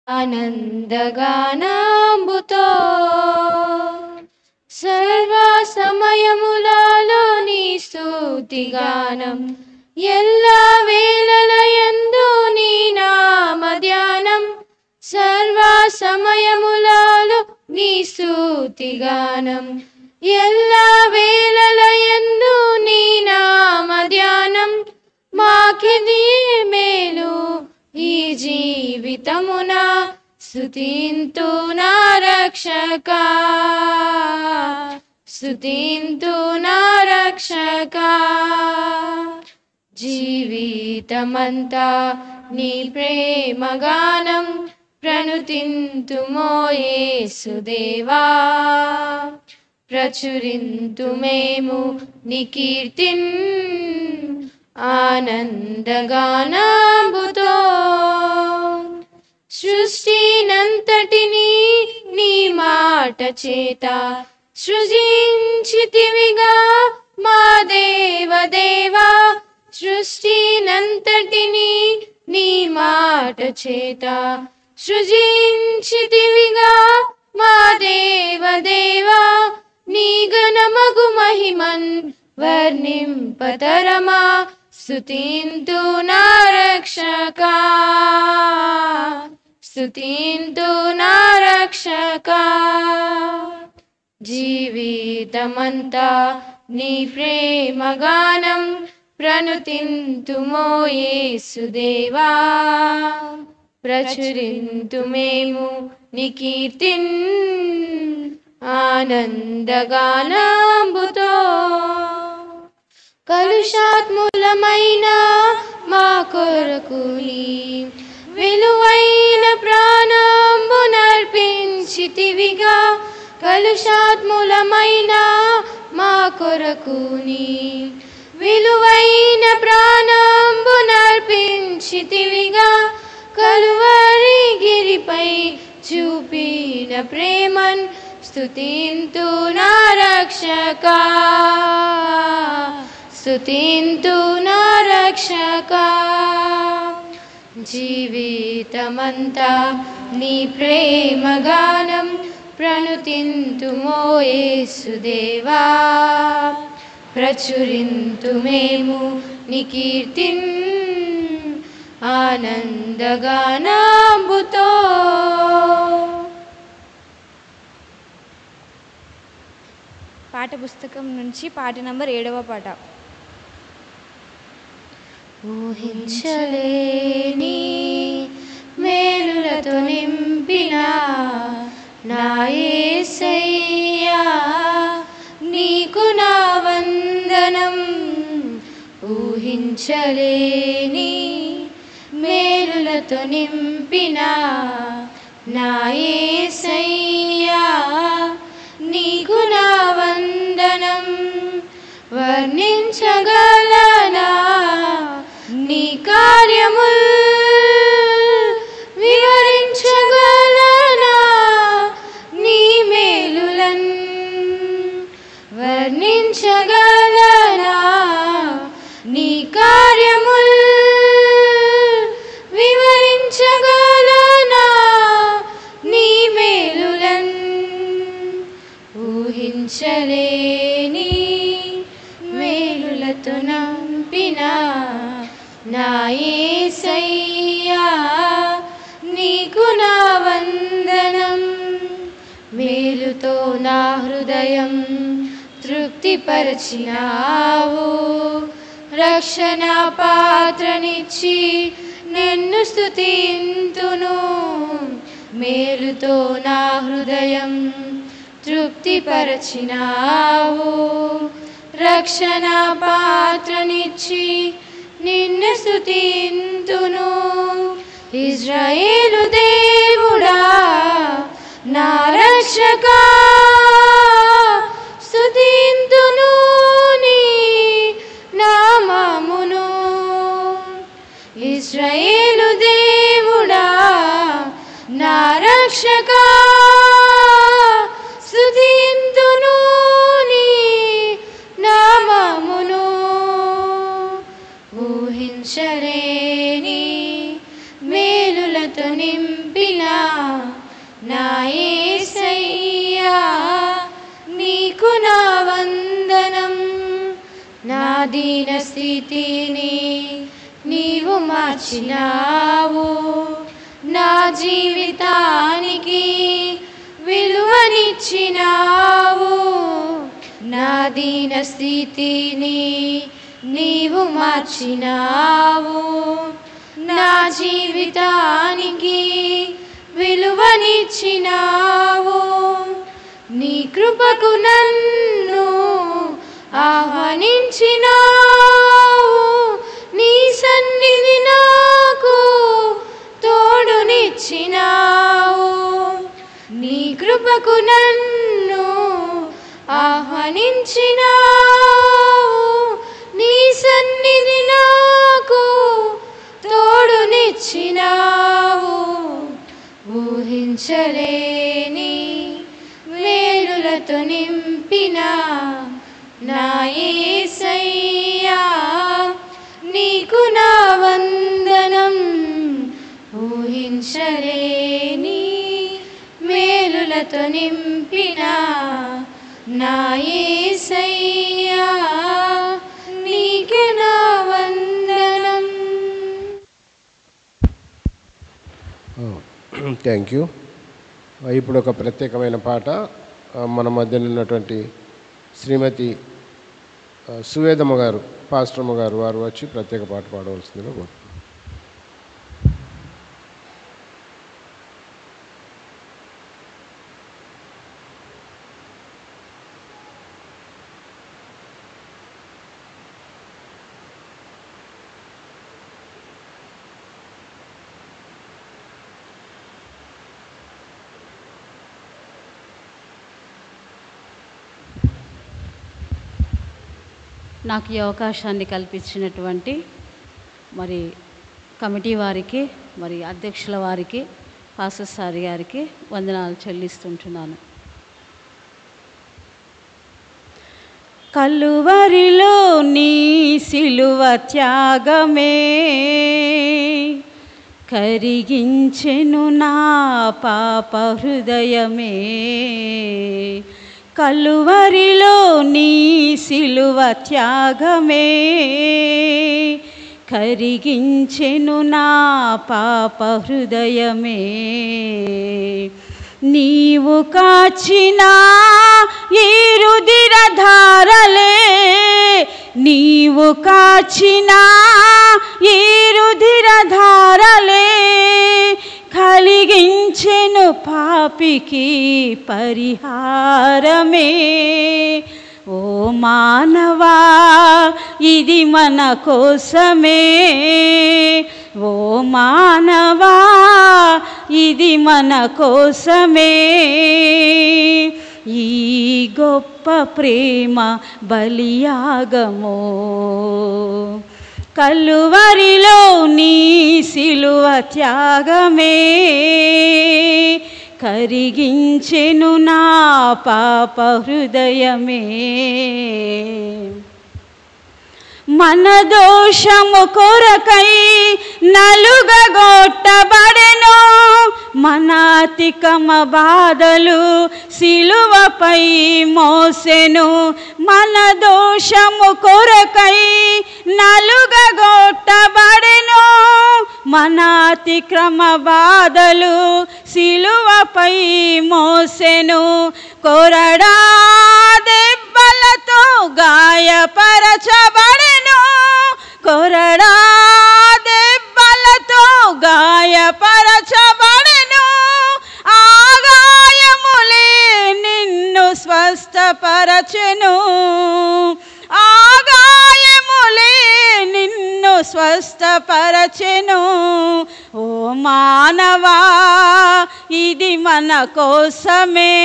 ఆనందగానంబుతో సర్వ సమయములలో నీ స్తుతిగానం, ఎల్లా వేళలయందు నీ నామ ధ్యానం. సర్వ సమయములలో నీ స్తుతిగానం, ఎల్లా వేళలయందు నీ నామ ధ్యానం. మాకిది మేలు ఈ జీవితమున, స్తుతింతు నా రక్షక, స్తుతింతు నా రక్షక. జీవితమంతా నీ ప్రేమగానం, ప్రణుతింతుమో యేసుదేవా. ప్రచురింతు మేము నీ కీర్తిన్, ఆనందగానంబుతో. సృష్టినంతటిని నీ మాట చేత సృజించితివిగా మా దేవదేవా. సృష్టినంతటిని నీ మాట చేత సృజించితివిగా మా దేవదేవా. నీ ఘనమగు మహిమన్ వర్ణింపతరమా, స్తుతింతు నా రక్షక, స్తుతింతు నా రక్షక. జీవితమంతా నీ ప్రేమగానం, ప్రణుతింతుమో యేసుదేవా. ప్రచురింతు మేము నీ కీర్తిన్, ఆనందగానంబుతో. కలుషాత్ములమైన మా కొరకు నీ విలువైన ప్రాణంబు నర్పించితివిగా. కలుషాత్ములమైన మా కొరకు నీ విలువైన ప్రాణంబు నర్పించితివిగా. కలువరి గిరిపై చూపిన ప్రేమన్, స్తుతింతు నా రక్షక, స్తుతింతు నా రక్షక. జీవితమంతా నీ ప్రేమగానం, ప్రణుతింతుమో యేసుదేవా. ప్రచురింతు మేము నీ కీర్తిన్, ఆనందగానంబుతో. పాట పుస్తకం నుంచి పాట నంబర్ 7వ పాట. ఊహించలేని మేలులతో నింపిన నా యేసయ్యా, నీకు నా వందనం. ఊహించలేని మేలులతో నింపిన నా యేసయ్యా, నీకు నా వందనం. వర్ణించగలనా నీ కార్యముల్, వివరించగలనా నీ మేలులన్. వర్ణించగలనా నీ కార్యముల్, వివరించగలనా నీ మేలులన్. ఊహించలేని మేలులతో నంపిన నా యేసయ్యా, నీకు నా వందనం. మేలుతో నా హృదయం తృప్తిపరచినావు, రక్షణ పాత్రనిచ్చి నిన్ను స్తుతింతును. మేలుతో నా హృదయం తృప్తిపరచినావు, రక్షణ పాత్రనిచ్చి నిన్ను స్తుతింతును. ఇజ్రాయేలు దేవుడా నా రక్షక, స్తుతింతును నీ నామమును. ఇజ్రాయేలు దేవుడా నా రక్షక, స్తుతింతును నీ నామమును. ఊహించలేని మేలులతో నింపిన నా యేసయ్యా నీకు నా వందనం. నా దీన స్థితిని నీవు మార్చినావు, నా జీవితానికి విలువనిచ్చినావు. నా దీన స్థితిని నీవు మార్చినావు, నా జీవితానికి విలువనిచ్చినావు. నీ కృపకు నన్ను ఆహ్వానించినావు, నీ సన్నిధి నాకు తోడునిచ్చినావు. నీ కృపకు నన్ను ఆహ్వానించినావు, నీ సన్నిధి నాకు తోడునిచ్చినావు. ఊహించలేని మేలులతో నింపిన నా యేసయ్యా నీకు నా వందనం. ఊహించలేని మేలులతో నింపిన నా యేసయ్యా నీకే నా వందనం. Thank you. ఇప్పుడు ఒక ప్రత్యేకమైన పాట మన మధ్యలో ఉన్నటువంటి శ్రీమతి సువేదమ్మ గారు, పాస్టర్మ్మ గారు, వారు వచ్చి ప్రత్యేక పాట పాడవలసిందిగా కోరుతున్నాను. నాకు ఈ అవకాశాన్ని కల్పించినటువంటి మరి కమిటీ వారికి, మరి అధ్యక్షుల వారికి, పాస్టర్ సార్ గారికి వందనాలు చెల్లిస్తుంటున్నాను. కలువరిలో నీ సిలువ త్యాగమే కరిగించెను నా పాప హృదయమే. కలువరిలో నీ సిలువ త్యాగమే కరిగించెను నా పాప హృదయమే. నీవు కాచిన ఈ రుధిర ధారలే, నీవు కాచిన ఈ రుధిర ధారలే కలిగించెను పాపికి పరిహారమే. ఓ మానవా ఇది మన కోసమే, ఓ మానవా ఇది మన కోసమే. ఈ గొప్ప ప్రేమ బలియాగమో కలువరిలో నీ సిలువ త్యాగమే కరిగించెను నా పాప హృదయమే. మన దోషము కొరకై నలుగగొట్టబడెను, మన అతిక్రమ బాధలు సిలువపై మోసెను. మన దోషము కొరకై నలుగగొట్టబడెను, మన అతిక్రమ బాధలు సిలువపై మోసెను. కొరడా దెబ్బలతో గాయపరచబడెను, కొరడా దెబ్బలతో గాయపరచబడెను. ఆ గాయములే నిన్ను స్వస్థపరచెను, ఆ గాయములే నిన్ను స్వస్థపరచెను. ఓ మానవా ఇది మన కోసమే,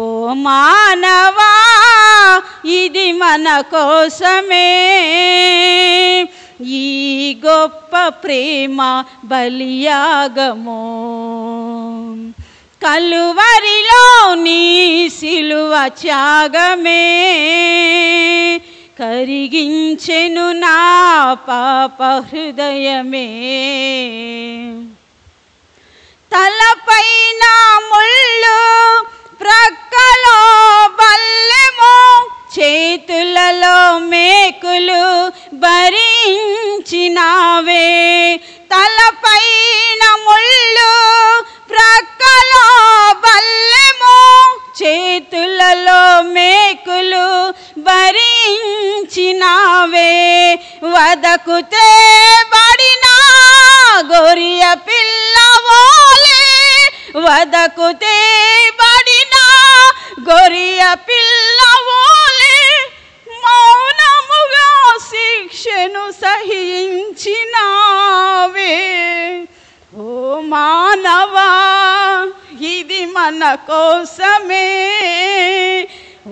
ఓ మానవా ఇది మన కోసమే. ఈ గొప్ప ప్రేమ బలియాగమో కలువరిలో నీ సిలువ త్యాగమే కరిగించెను నా పాప హృదయమే. తలపై వదకు తేబడిన గొరియ పిల్లవోలే మౌనముగా శిక్షను సహించినావే. ఓ మానవా, ఇది మన కోసమే.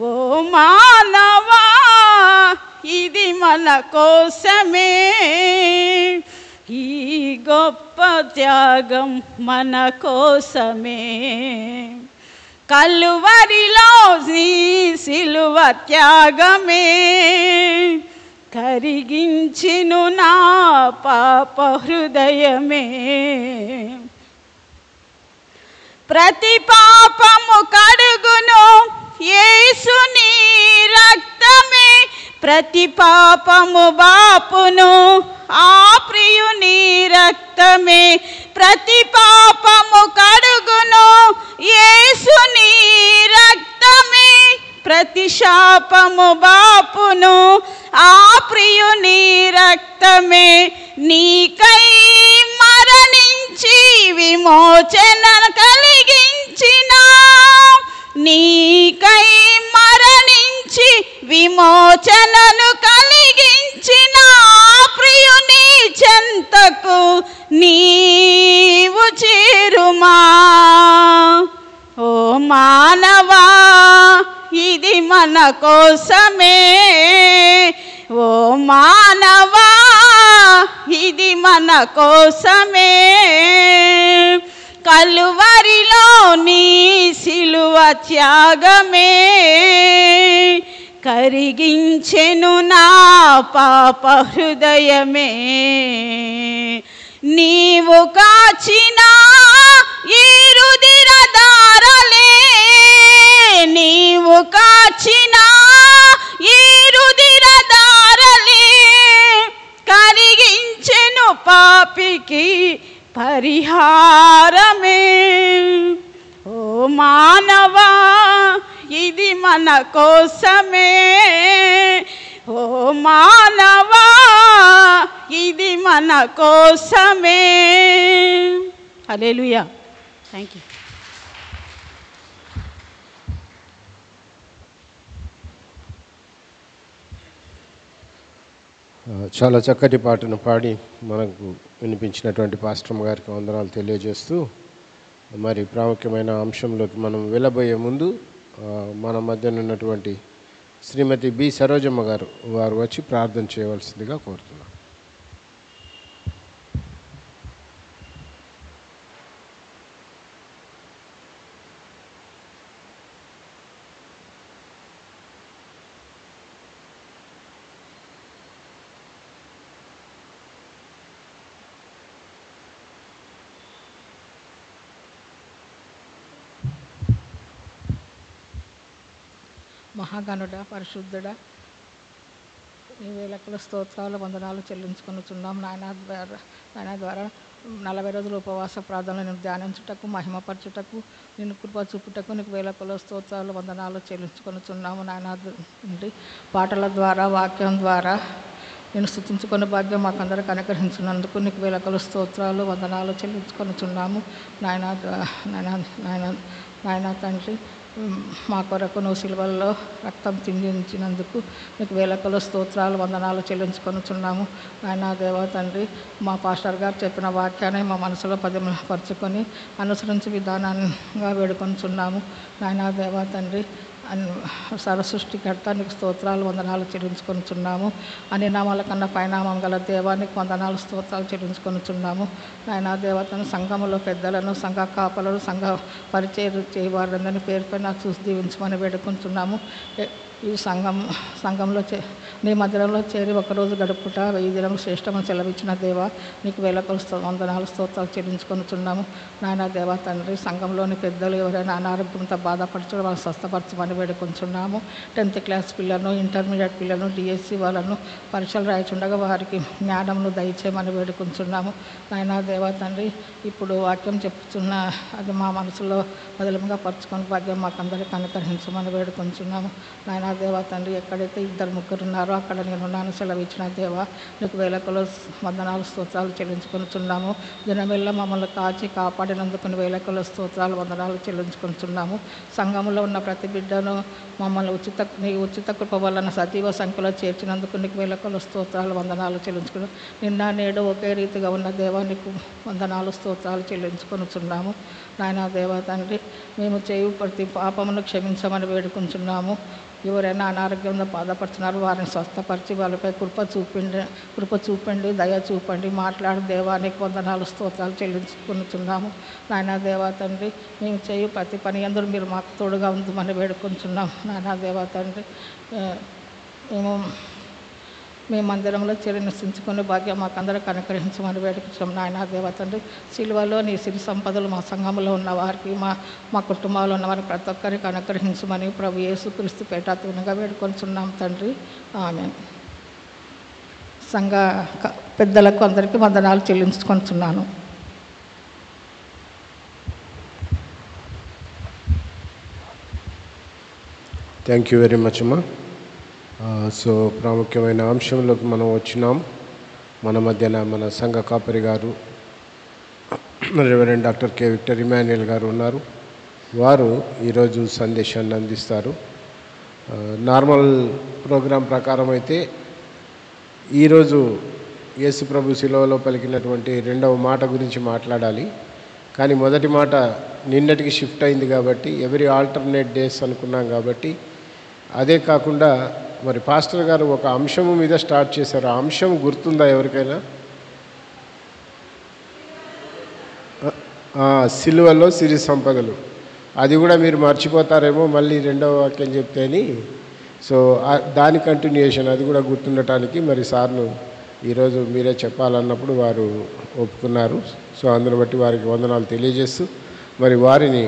ఓ మానవా, ఇది మన కోసమే. ఈ గొప్ప త్యాగం మన కోసమే. కలువరిలో నీ సిలువ త్యాగమే కరిగించెను నా పాప హృదయమే. ప్రతి పాపము కడుగును యేసుని రక్తమే. ప్రతి పాపము బాపును ఆ ప్రియుని రక్తమే. ప్రతి పాపము కడుగును యేసుని రక్తమే. ప్రతి శాపము బాపును ఆ ప్రియుని రక్తమే. నీకై మరణించి విమోచన కలిగించిన, నీకై మరణించి విమోచనను కలిగించిన ప్రియుని చెంతకు నీవు చేరుమా. ఓ మానవా, ఇది మన కోసమే. ఓ మానవా, ఇది మన కోసమే. కలువరిలో నీ సిలువ త్యాగమే కరిగించెను నా పాప హృదయమే. నీవు కాచిన ఈ రుధిర ధారలే, నీవు కాచిన ఈ రుధిర ధారలే కరిగించెను పాపికి పరిహారమే. ఓ మానవా, ఇది మన కోసమే. ఓ మానవా, ఇది మన కోసమే. హల్లెలూయా. Thank you. చాలా చక్కటి పాటను పాడి మనకు వినిపించినటువంటి పాస్టర్ గారికి వందనాలు తెలియజేస్తూ, మరి ప్రాముఖ్యమైన అంశంలోకి మనం వెళ్ళబోయే ముందు మన మధ్యన ఉన్నటువంటి శ్రీమతి బి సరోజమ్మ గారు వారు వచ్చి ప్రార్థన చేయవలసిందిగా కోరుతున్నాం. మహాగణుడా, పరిశుద్ధుడా, నీ వేలకుల స్తోత్రాలు వందనాలు చెల్లించుకొనుచున్నాం. నాయన ద్వారా 40 రోజులు ఉపవాస ప్రార్థనలు నేను ధ్యానించుటకు, మహిమపరచుటకు, నేను కృప చూపుటకు నీకు వేలకుల స్తోత్రాలు వందనాలు చెల్లించుకొనుచున్నాము. నాయన నుండి పాటల ద్వారా, వాక్యం ద్వారా నేను స్తుతించుకున్న భాగ్యం మాకందరికి అనుగ్రహించినందుకు నీకు వేలకుల స్తోత్రాలు వందనాలు చెల్లించుకొనుచున్నాము. నాయన తండ్రి, మా కొరకు నువ్వు సిలువల్లో రక్తం చిందించినందుకు నీకు వేలకుల స్తోత్రాలు వందనాలు చెల్లించుకొనుచున్నాము. నాయన దేవా తండ్రి, మా పాస్టర్ గారు చెప్పిన వాక్యాన్ని మా మనసులో పరుచుకొని అనుసరించి విధానంగా వేడుకొనుచున్నాము. నాయన దేవా తండ్రి, సర్వసృష్టికర్త నీకు స్తోత్రాలు వందనాలు చెల్లించుకొనుచున్నాము. అన్ని నామాల కన్నా పైనామం గల దేవానికి వందనాలు స్తోత్రాలు చెల్లించుకొనుచున్నాము. నాయన దేవతను సంఘములో పెద్దలను, సంఘ కాపలను, సంఘ పరిచయం చేయవారందరినీ పేరు పైన చూసి దీవించమని వేడుకుంటున్నాము. ఈ సంఘంలో నీ మధ్యలో చేరి ఒకరోజు గడుపుట 1000 దినములు శ్రేష్టమని సెలవిచ్చిన దేవా నీకు వేలకుల వందనాలు స్తోత్రాలు చెల్లించుకొనుచున్నాము. నాయన దేవా తండ్రి, సంఘంలోని పెద్దలు ఎవరైనా అనారోగ్యంతో బాధపరచడం వాళ్ళని స్వస్థపరచమని వేడుకుంటున్నాము. 10th క్లాస్ పిల్లలను, ఇంటర్మీడియట్ పిల్లలను, డిఎస్సి వాళ్ళను పరీక్షలు రాయిచుండగా వారికి జ్ఞానమును దయచేయమని వేడుకుంటున్నాము. నాయన దేవా తండ్రి, ఇప్పుడు వాక్యం చెప్తున్న అది మా మనసులో బదులుగా పరుచుకొని భాగ్యం మాకందరికీ అనుగ్రహించమని వేడుకుంటున్నాము. నాయన దేవా తండ్రి, ఎక్కడైతే 2-3 ఉన్నారో ఉన్నారో అక్కడ నేనున్నాను సెలవిచ్చిన దేవా నీకు వేలకులో వందనాలు స్తోత్రాలు చెల్లించుకొనుచున్నాము. దినమెల్ల మమ్మల్ని కాచి కాపాడినందుకు వేలకులో స్తోత్రాలు వందనాలు చెల్లించుకొనుచున్నాము. సంఘములో ఉన్న ప్రతి బిడ్డను మమ్మల్ని నీ ఉచిత కృప వలన సజీవ సంఖ్యలో చేర్చినందుకు నీకు వేలకులో స్తోత్రాలు వందనాలు చెల్లించుకున్నాము. నిన్న నేడు ఒకే రీతిగా ఉన్న దేవా నీకు వందనాలు స్తోత్రాలు చెల్లించుకొనుచున్నాము. నాయన దేవా తండ్రి, మేము చేయు ప్రతి పాపమును క్షమించమని వేడుకుంటున్నాము. ఎవరైనా అనారోగ్యంలో బాధపడుతున్నారు వారిని స్వస్థపరిచి వాళ్ళపై కృప చూపండి, దయ చూపండి. మాట్లాడు దేవా నీకు వందనాలు స్తోత్రాలు చెల్లించుకుంటున్నాము. నాయన దేవా తండ్రి, మేము చేయు ప్రతి పని అందరూ మీరు మాకు తోడుగా ఉందమని వేడుకుంటున్నాము. నాయన దేవా తండ్రి, మేము మందిరంలో చేరి నివసించుకునే భాగ్యం మాకు అందరికీ అనుగ్రహించమని వేడుకుంటున్నాం. నాయన దేవా తండ్రి, సిలువలో నీ సిరి సంపదలు మా సంఘంలో ఉన్న వారికి మా కుటుంబాల్లో ఉన్న వారికి ప్రతి ఒక్కరికి అనుగ్రహించమని ప్రభు యేసుక్రీస్తు పేటాత్మగా వేడుకొంచున్నాం తండ్రి. ఆమేన్. సంఘ పెద్దలకు అందరికీ వందనాలు చెల్లించుకొంచున్నాను. థ్యాంక్ యూ వెరీ మచ్ అమ్మా. సో ప్రాముఖ్యమైన అంశంలోకి మనం వచ్చినాం. మన మధ్యన మన సంఘ కాపరి గారు reverend doctor K Victor Emmanuel గారు ఉన్నారు. వారు ఈరోజు సందేశాన్ని అందిస్తారు. నార్మల్ ప్రోగ్రాం ప్రకారం అయితే ఈరోజు యేసు ప్రభు శిలువలో పలికినటువంటి రెండవ మాట గురించి మాట్లాడాలి. కానీ మొదటి మాట నిన్నటికి షిఫ్ట్ అయింది కాబట్టి ఎవరీ ఆల్టర్నేట్ డేస్ అనుకున్నాం కాబట్టి అదే కాకుండా మరి పాస్టర్ గారు ఒక అంశము మీద స్టార్ట్ చేశారు. ఆ అంశం గుర్తుందా ఎవరికైనా? సిలువలో సిరి సంపదలు. అది కూడా మీరు మర్చిపోతారేమో మళ్ళీ రెండవ వాక్యం చెప్తేని. సో దాని కంటిన్యూయేషన్ అది కూడా గుర్తుండటానికి మరి సార్ను ఈరోజు మీరే చెప్పాలన్నప్పుడు వారు ఒప్పుకున్నారు. సో అందును బట్టి వారికి వందనాలు తెలియజేస్తూ మరి వారిని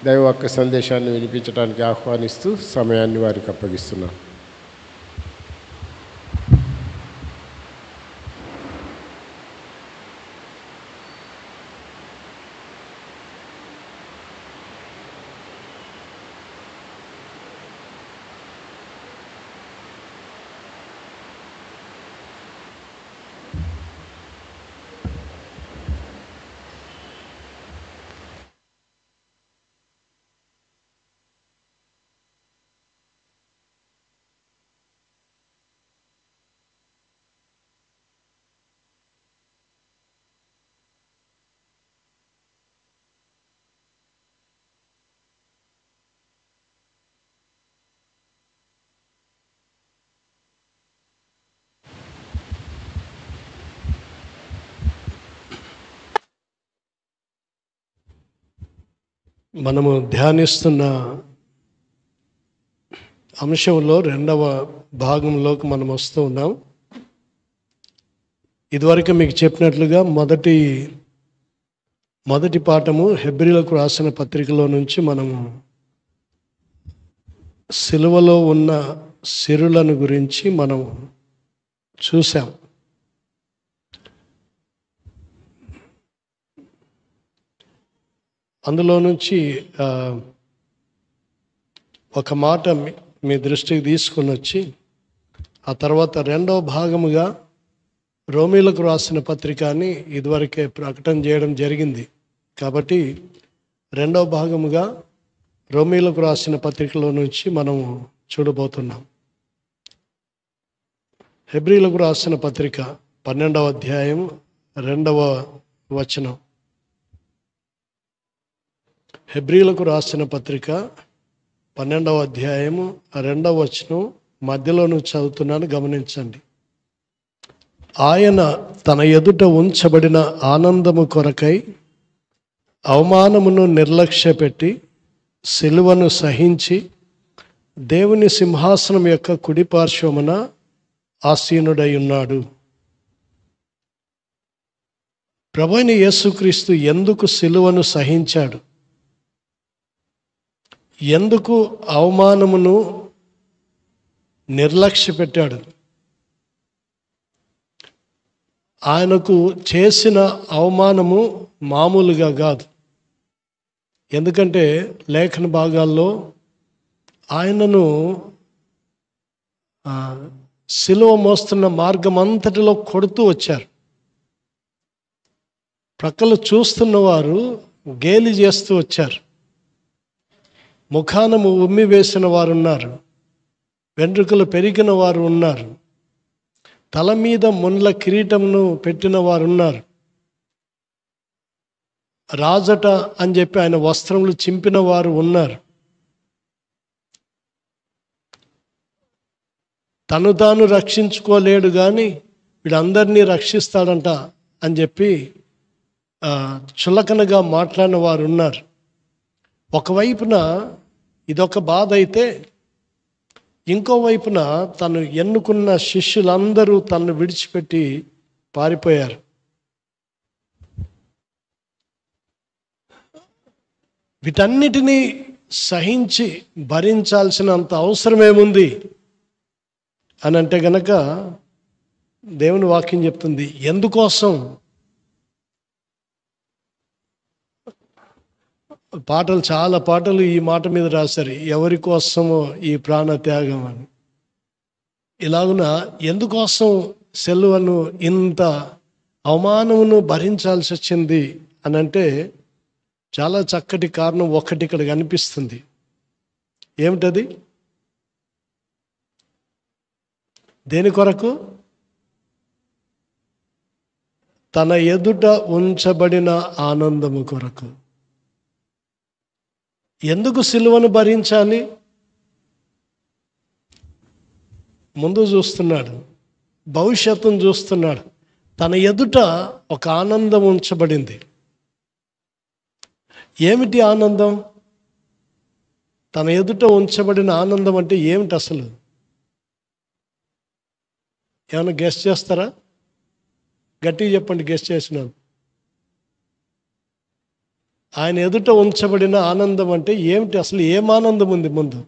దైవవాక్య సందేశాన్ని వినిపించడానికి ఆహ్వానిస్తూ సమయాన్ని వారికి అప్పగిస్తున్నాం. మనము ధ్యానిస్తున్న అంశంలో రెండవ భాగంలోకి మనం వస్తూ ఉన్నాం. ఇదివరకు మీకు చెప్పినట్లుగా మొదటి పాఠము హెబ్రీలకు రాసిన పత్రికలో నుంచి మనము సిలువలో ఉన్న సిరులను గురించి మనం చూసాం. అందులో నుంచి ఒక మాట మీ దృష్టికి తీసుకొని వచ్చి ఆ తర్వాత రెండవ భాగముగా రోమీలకు రాసిన పత్రికని ఇదివరకే ప్రకటన చేయడం జరిగింది. కాబట్టి రెండవ భాగముగా రోమీలకు రాసిన పత్రికలో నుంచి మనం చూడబోతున్నాం. హెబ్రీలకు రాసిన పత్రిక 12వ అధ్యాయం 2వ వచనం. హెబ్రీలకు రాసిన పత్రిక 12వ అధ్యాయము 2వ వచనం మధ్యలో నుంచి చదువుతున్నాను, గమనించండి. ఆయన తన ఎదుట ఉంచబడిన ఆనందము కొరకై అవమానమును నిర్లక్ష్యపెట్టి సిలువను సహించి దేవుని సింహాసనం యొక్క కుడి పార్శ్వమున ఆసీనుడై ఉన్నాడు. ప్రభువైన యేసుక్రీస్తు ఎందుకు సిలువను సహించాడు? ఎందుకు అవమానమును నిర్లక్ష్య పెట్టాడు? ఆయనకు చేసిన అవమానము మామూలుగా కాదు. ఎందుకంటే లేఖన భాగాల్లో ఆయనను సిలువ మోస్తున్న మార్గం అంతటిలో కొడుతూ వచ్చారు. ప్రక్కలు చూస్తున్న వారు గేలి చేస్తూ వచ్చారు. ముఖానము ఉమ్మి వేసిన వారు ఉన్నారు, వెంట్రుకలు పెరిగిన వారు ఉన్నారు, తల మీద ముళ్ళ కిరీటమును పెట్టిన వారు ఉన్నారు, రాజట అని చెప్పి ఆయన వస్త్రములు చింపిన వారు ఉన్నారు. తను తాను రక్షించుకోలేడు కానీ వీడందరినీ రక్షిస్తాడంట అని చెప్పి చులకనగా మాట్లాడిన వారు ఉన్నారు. ఒకవైపున ఇదొక బాధ అయితే, ఇంకోవైపున తను ఎన్నుకున్న శిష్యులందరూ తనను విడిచిపెట్టి పారిపోయారు. వీటన్నిటినీ సహించి భరించాల్సినంత అవసరమేముంది అని అంటే గనక దేవుని వాక్యం చెప్తుంది. ఎందుకోసం? పాటలు, చాలా పాటలు ఈ మాట మీద రాశారు, ఎవరి కోసమో ఈ ప్రాణ త్యాగం అని. ఇలాగున ఎందుకోసం సిలువను ఇంత అవమానమును భరించాల్సి వచ్చింది అని అంటే చాలా చక్కటి కారణం ఒకటి ఇక్కడ కనిపిస్తుంది. ఏమిటది? దేని కొరకు? తన ఎదుట ఉంచబడిన ఆనందము కొరకు. ఎందుకు సిలువను భరించాలి? ముందు చూస్తున్నాడు, భవిష్యత్తును చూస్తున్నాడు. తన ఎదుట ఒక ఆనందం ఉంచబడింది. ఏమిటి ఆనందం? తన ఎదుట ఉంచబడిన ఆనందం అంటే ఏమిటి అసలు? ఏమైనా గెస్ట్ చేస్తారా? గట్టిగా చెప్పండి, గెస్ట్ చేసినాను. ఆయన ఎదుట ఉంచబడిన ఆనందం అంటే ఏమిటి అసలు? ఏం ఆనందం ఉంది ముందు?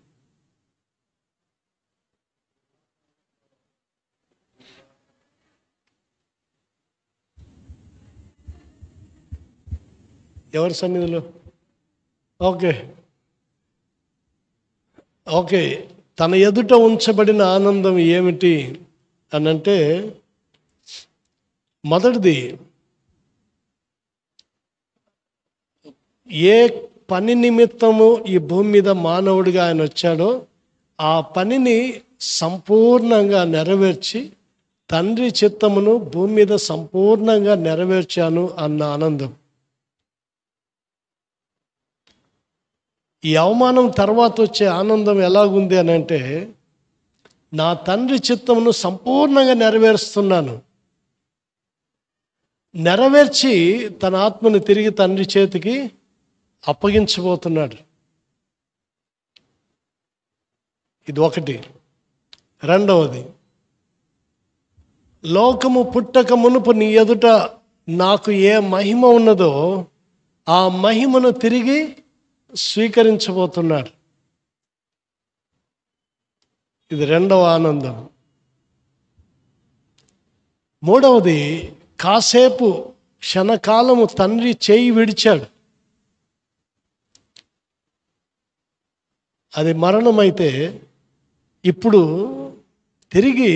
ఎవరి సన్నిధిలో? ఓకే, తన ఎదుట ఉంచబడిన ఆనందం ఏమిటి అనంటే, మొదటిది, ఏ పని నిమిత్తము ఈ భూమి మీద మానవుడిగా ఆయన వచ్చాడో ఆ పనిని సంపూర్ణంగా నెరవేర్చి తండ్రి చిత్తమును భూమి మీద సంపూర్ణంగా నెరవేర్చాను అన్న ఆనందం. ఈ అవమానం తర్వాత వచ్చే ఆనందం ఎలాగుంది అని అంటే, నా తండ్రి చిత్తమును సంపూర్ణంగా నెరవేరుస్తున్నాను, నెరవేర్చి తన ఆత్మను తిరిగి తండ్రి చేతికి అప్పగించబోతున్నాడు. ఇది ఒకటి. రెండవది, లోకము పుట్టక మునుపు నీ ఎదుట నాకు ఏ మహిమ ఉన్నదో ఆ మహిమను తిరిగి స్వీకరించబోతున్నాడు. ఇది రెండవ ఆనందం. మూడవది, కాసేపు క్షణకాలము తండ్రి చేయి విడిచాడు. అది మరణమైతే ఇప్పుడు తిరిగి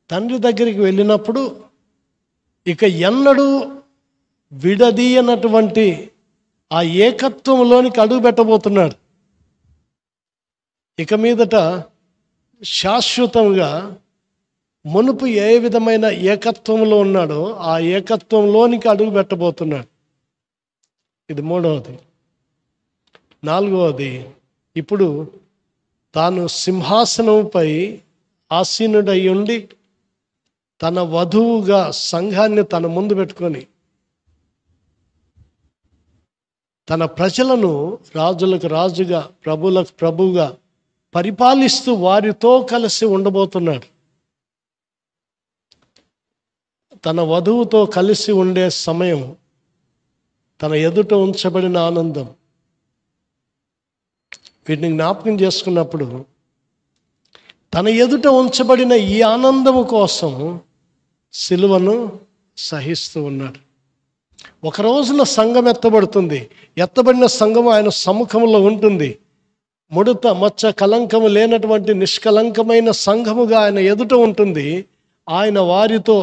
తండ్రి దగ్గరికి వెళ్ళినప్పుడు ఇక ఎన్నడూ విడదీయనటువంటి ఆ ఏకత్వంలోనికి అడుగు పెట్టబోతున్నాడు. ఇక మీదట శాశ్వతంగా మునుపు ఏ విధమైన ఏకత్వంలో ఉన్నాడో ఆ ఏకత్వంలోనికి అడుగు పెట్టబోతున్నాడు. ఇది మూడవది. నాలుగవది, ఇప్పుడు తాను సింహాసనంపై ఆసీనుడై ఉండి తన వధువుగా సంఘాన్ని తన ముందు పెట్టుకొని తన ప్రజలను రాజులకు రాజుగా ప్రభువులకు ప్రభువుగా పరిపాలిస్తూ వారితో కలిసి ఉండబోతున్నాడు. తన వధువుతో కలిసి ఉండే సమయం, తన ఎదుట ఉంచబడిన ఆనందం, వీటిని జ్ఞాపకం చేసుకున్నప్పుడు తన ఎదుట ఉంచబడిన ఈ ఆనందము కోసం సిలువను సహిస్తూ ఉన్నాడు. ఒక రోజున సంఘం ఎత్తబడుతుంది. ఎత్తబడిన సంఘం ఆయన సముఖంలో ఉంటుంది. ముడత మచ్చ కలంకము లేనటువంటి నిష్కలంకమైన సంఘముగా ఆయన ఎదుట ఉంటుంది. ఆయన వారితో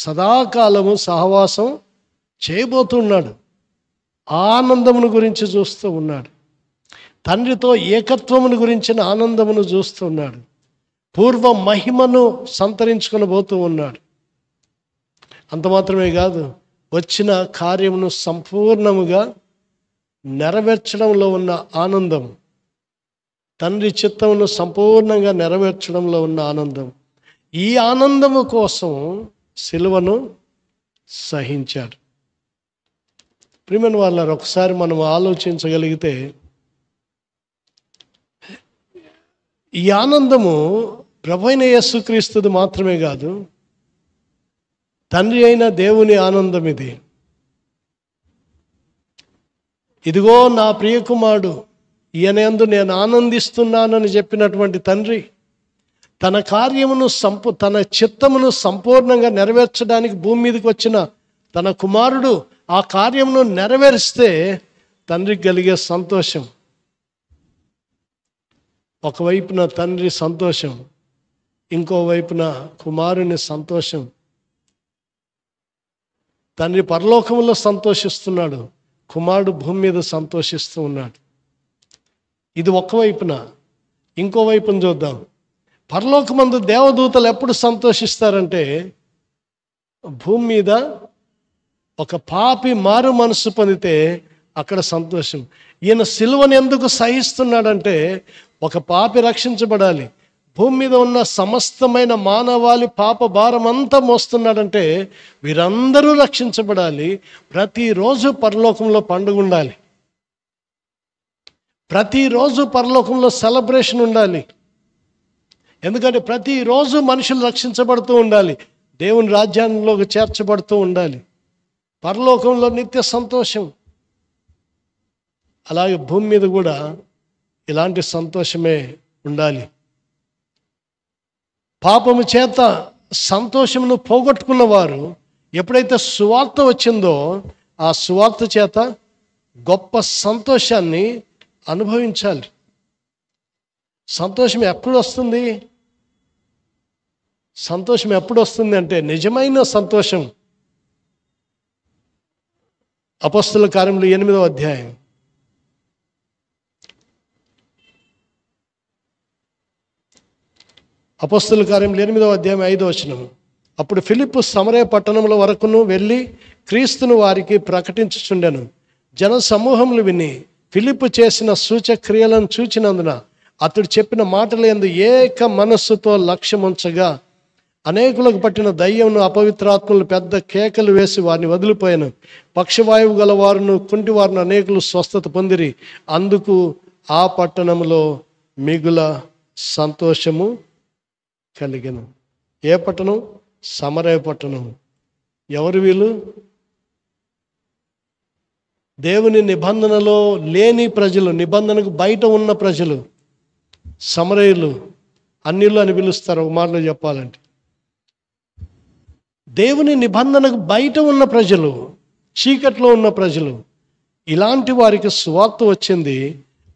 సదాకాలము సహవాసం చేయబోతున్నాడు. ఆనందమును గురించి చూస్తూ ఉన్నాడు. తండ్రితో ఏకత్వమును గురించిన ఆనందమును చూస్తున్నాడు. పూర్వ మహిమను సంతరించుకొని పోతూ ఉన్నాడు. అంత మాత్రమే కాదు, వచ్చిన కార్యమును సంపూర్ణముగా నెరవేర్చడంలో ఉన్న ఆనందం, తండ్రి చిత్తమును సంపూర్ణంగా నెరవేర్చడంలో ఉన్న ఆనందం, ఈ ఆనందము కోసం సిలువను సహించాడు. ప్రియమైన వాళ్ళారు, ఒకసారి మనం ఆలోచించగలిగితే ఈ ఆనందము ప్రభువైన యేసుక్రీస్తుది మాత్రమే కాదు, తండ్రి అయిన దేవుని ఆనందం ఇది. ఇదిగో నా ప్రియకుమారుడు, ఈయనందు నేను ఆనందిస్తున్నానని చెప్పినటువంటి తండ్రి తన కార్యమును తన చిత్తమును సంపూర్ణంగా నెరవేర్చడానికి భూమి మీదకి వచ్చిన తన కుమారుడు ఆ కార్యమును నెరవేరిస్తే తండ్రికి కలిగే సంతోషం, ఒకవైపున తండ్రి సంతోషం, ఇంకోవైపున కుమారుని సంతోషం. తండ్రి పరలోకములో సంతోషిస్తున్నాడు, కుమారుడు భూమి మీద సంతోషిస్తూ ఉన్నాడు. ఇది ఒకవైపున. ఇంకోవైపున చూద్దాం. పరలోకమందు దేవదూతలు ఎప్పుడు సంతోషిస్తారంటే, భూమి మీద ఒక పాపి మారు మనసు పొందితే అక్కడ సంతోషం. ఈయన సిలువను ఎందుకు సహిస్తున్నాడంటే, ఒక పాపి రక్షించబడాలి. భూమి మీద ఉన్న సమస్తమైన మానవాళి పాప భారం అంతా మోస్తున్నాడంటే వీరందరూ రక్షించబడాలి. ప్రతిరోజు పరలోకంలో పండుగ ఉండాలి, ప్రతిరోజు పరలోకంలో సెలబ్రేషన్ ఉండాలి. ఎందుకంటే ప్రతిరోజు మనుషులు రక్షించబడుతూ ఉండాలి, దేవుని రాజ్యంలోకి చేర్చబడుతూ ఉండాలి. పరలోకంలో నిత్య సంతోషం. అలాగే భూమి మీద కూడా ఇలాంటి సంతోషమే ఉండాలి. పాపము చేత సంతోషమును పోగొట్టుకున్న వారు ఎప్పుడైతే సువార్త వచ్చిందో ఆ సువార్త చేత గొప్ప సంతోషాన్ని అనుభవించాలి. సంతోషం ఎప్పుడు వస్తుంది? సంతోషం ఎప్పుడు వస్తుంది అంటే, నిజమైన సంతోషం అపొస్తలుల కార్యములు 8వ అధ్యాయం. అపొస్తలుల కార్యములు 8వ అధ్యాయం 5వ వచనం. అప్పుడు ఫిలిప్పు సమరయ పట్టణముల వరకును వెళ్ళి క్రీస్తును వారికి ప్రకటించుచుండెను. జన సమూహములు విని ఫిలిప్పు చేసిన సూచక్రియలను చూచినందున అతడు చెప్పిన మాటల యందు ఏక మనస్సుతో లక్ష్యముంచగా అనేకులకు పట్టిన దయ్యమును అపవిత్రాత్మలు పెద్ద కేకలు వేసి వారిని వదిలిపోయాను. పక్షవాయువు గల వారును కుంటివారును అనేకులు స్వస్థత పొందిరి. అందుకు ఆ పట్టణములో మిగుల సంతోషము కలిగెను. ఏ పట్టణం? సమరయ పట్టణం. ఎవరు వీళ్ళు? దేవుని నిబంధనలో లేని ప్రజలు, నిబంధనకు బయట ఉన్న ప్రజలు సమరయులు, అన్యులు అని పిలుస్తారు ఒక మాటలో చెప్పాలంటే. దేవుని నిబంధనకు బయట ఉన్న ప్రజలు, చీకట్లో ఉన్న ప్రజలు, ఇలాంటి వారికి సువార్త వచ్చింది.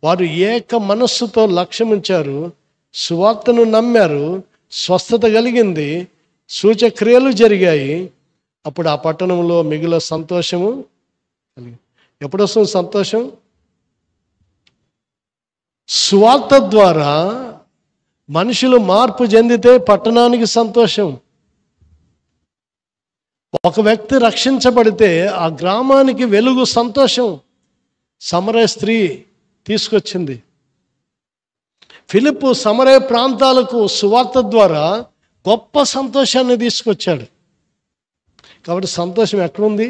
వారు ఏక మనస్సుతో లక్ష్యముంచారు, సువార్తను నమ్మారు, స్వస్థత కలిగింది, సూచక్రియలు జరిగాయి. అప్పుడు ఆ పట్టణంలో మిగుల సంతోషము కలిగింది. ఎప్పుడు వస్తుంది సంతోషం? సువార్త ద్వారా మనుషులు మార్పు చెందితే పట్టణానికి సంతోషం. ఒక వ్యక్తి రక్షించబడితే ఆ గ్రామానికి వెలుగు, సంతోషం. సమరయ స్త్రీ తీసుకొచ్చింది. ఫిలిప్పు సమరయ ప్రాంతాలకు సువార్త ద్వారా గొప్ప సంతోషాన్ని తీసుకొచ్చాడు. కాబట్టి సంతోషం ఎక్కడుంది?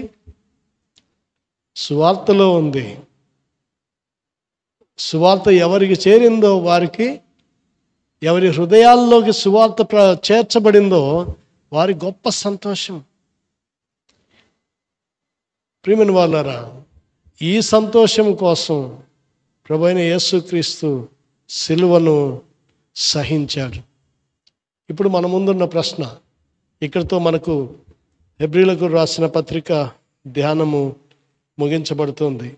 సువార్తలో ఉంది. సువార్త ఎవరికి చేరిందో వారికి, ఎవరి హృదయాల్లోకి సువార్త చేర్చబడిందో వారి గొప్ప సంతోషం. ప్రియమైన వాళ్ళారా, ఈ సంతోషం కోసం ప్రభువైన యేసుక్రీస్తు సిలువను సహించాడు. ఇప్పుడు మన ముందున్న ప్రశ్న, ఇక్కడితో మనకు హెబ్రీలకు రాసిన పత్రిక ధ్యానము ముగించబడుతుంది.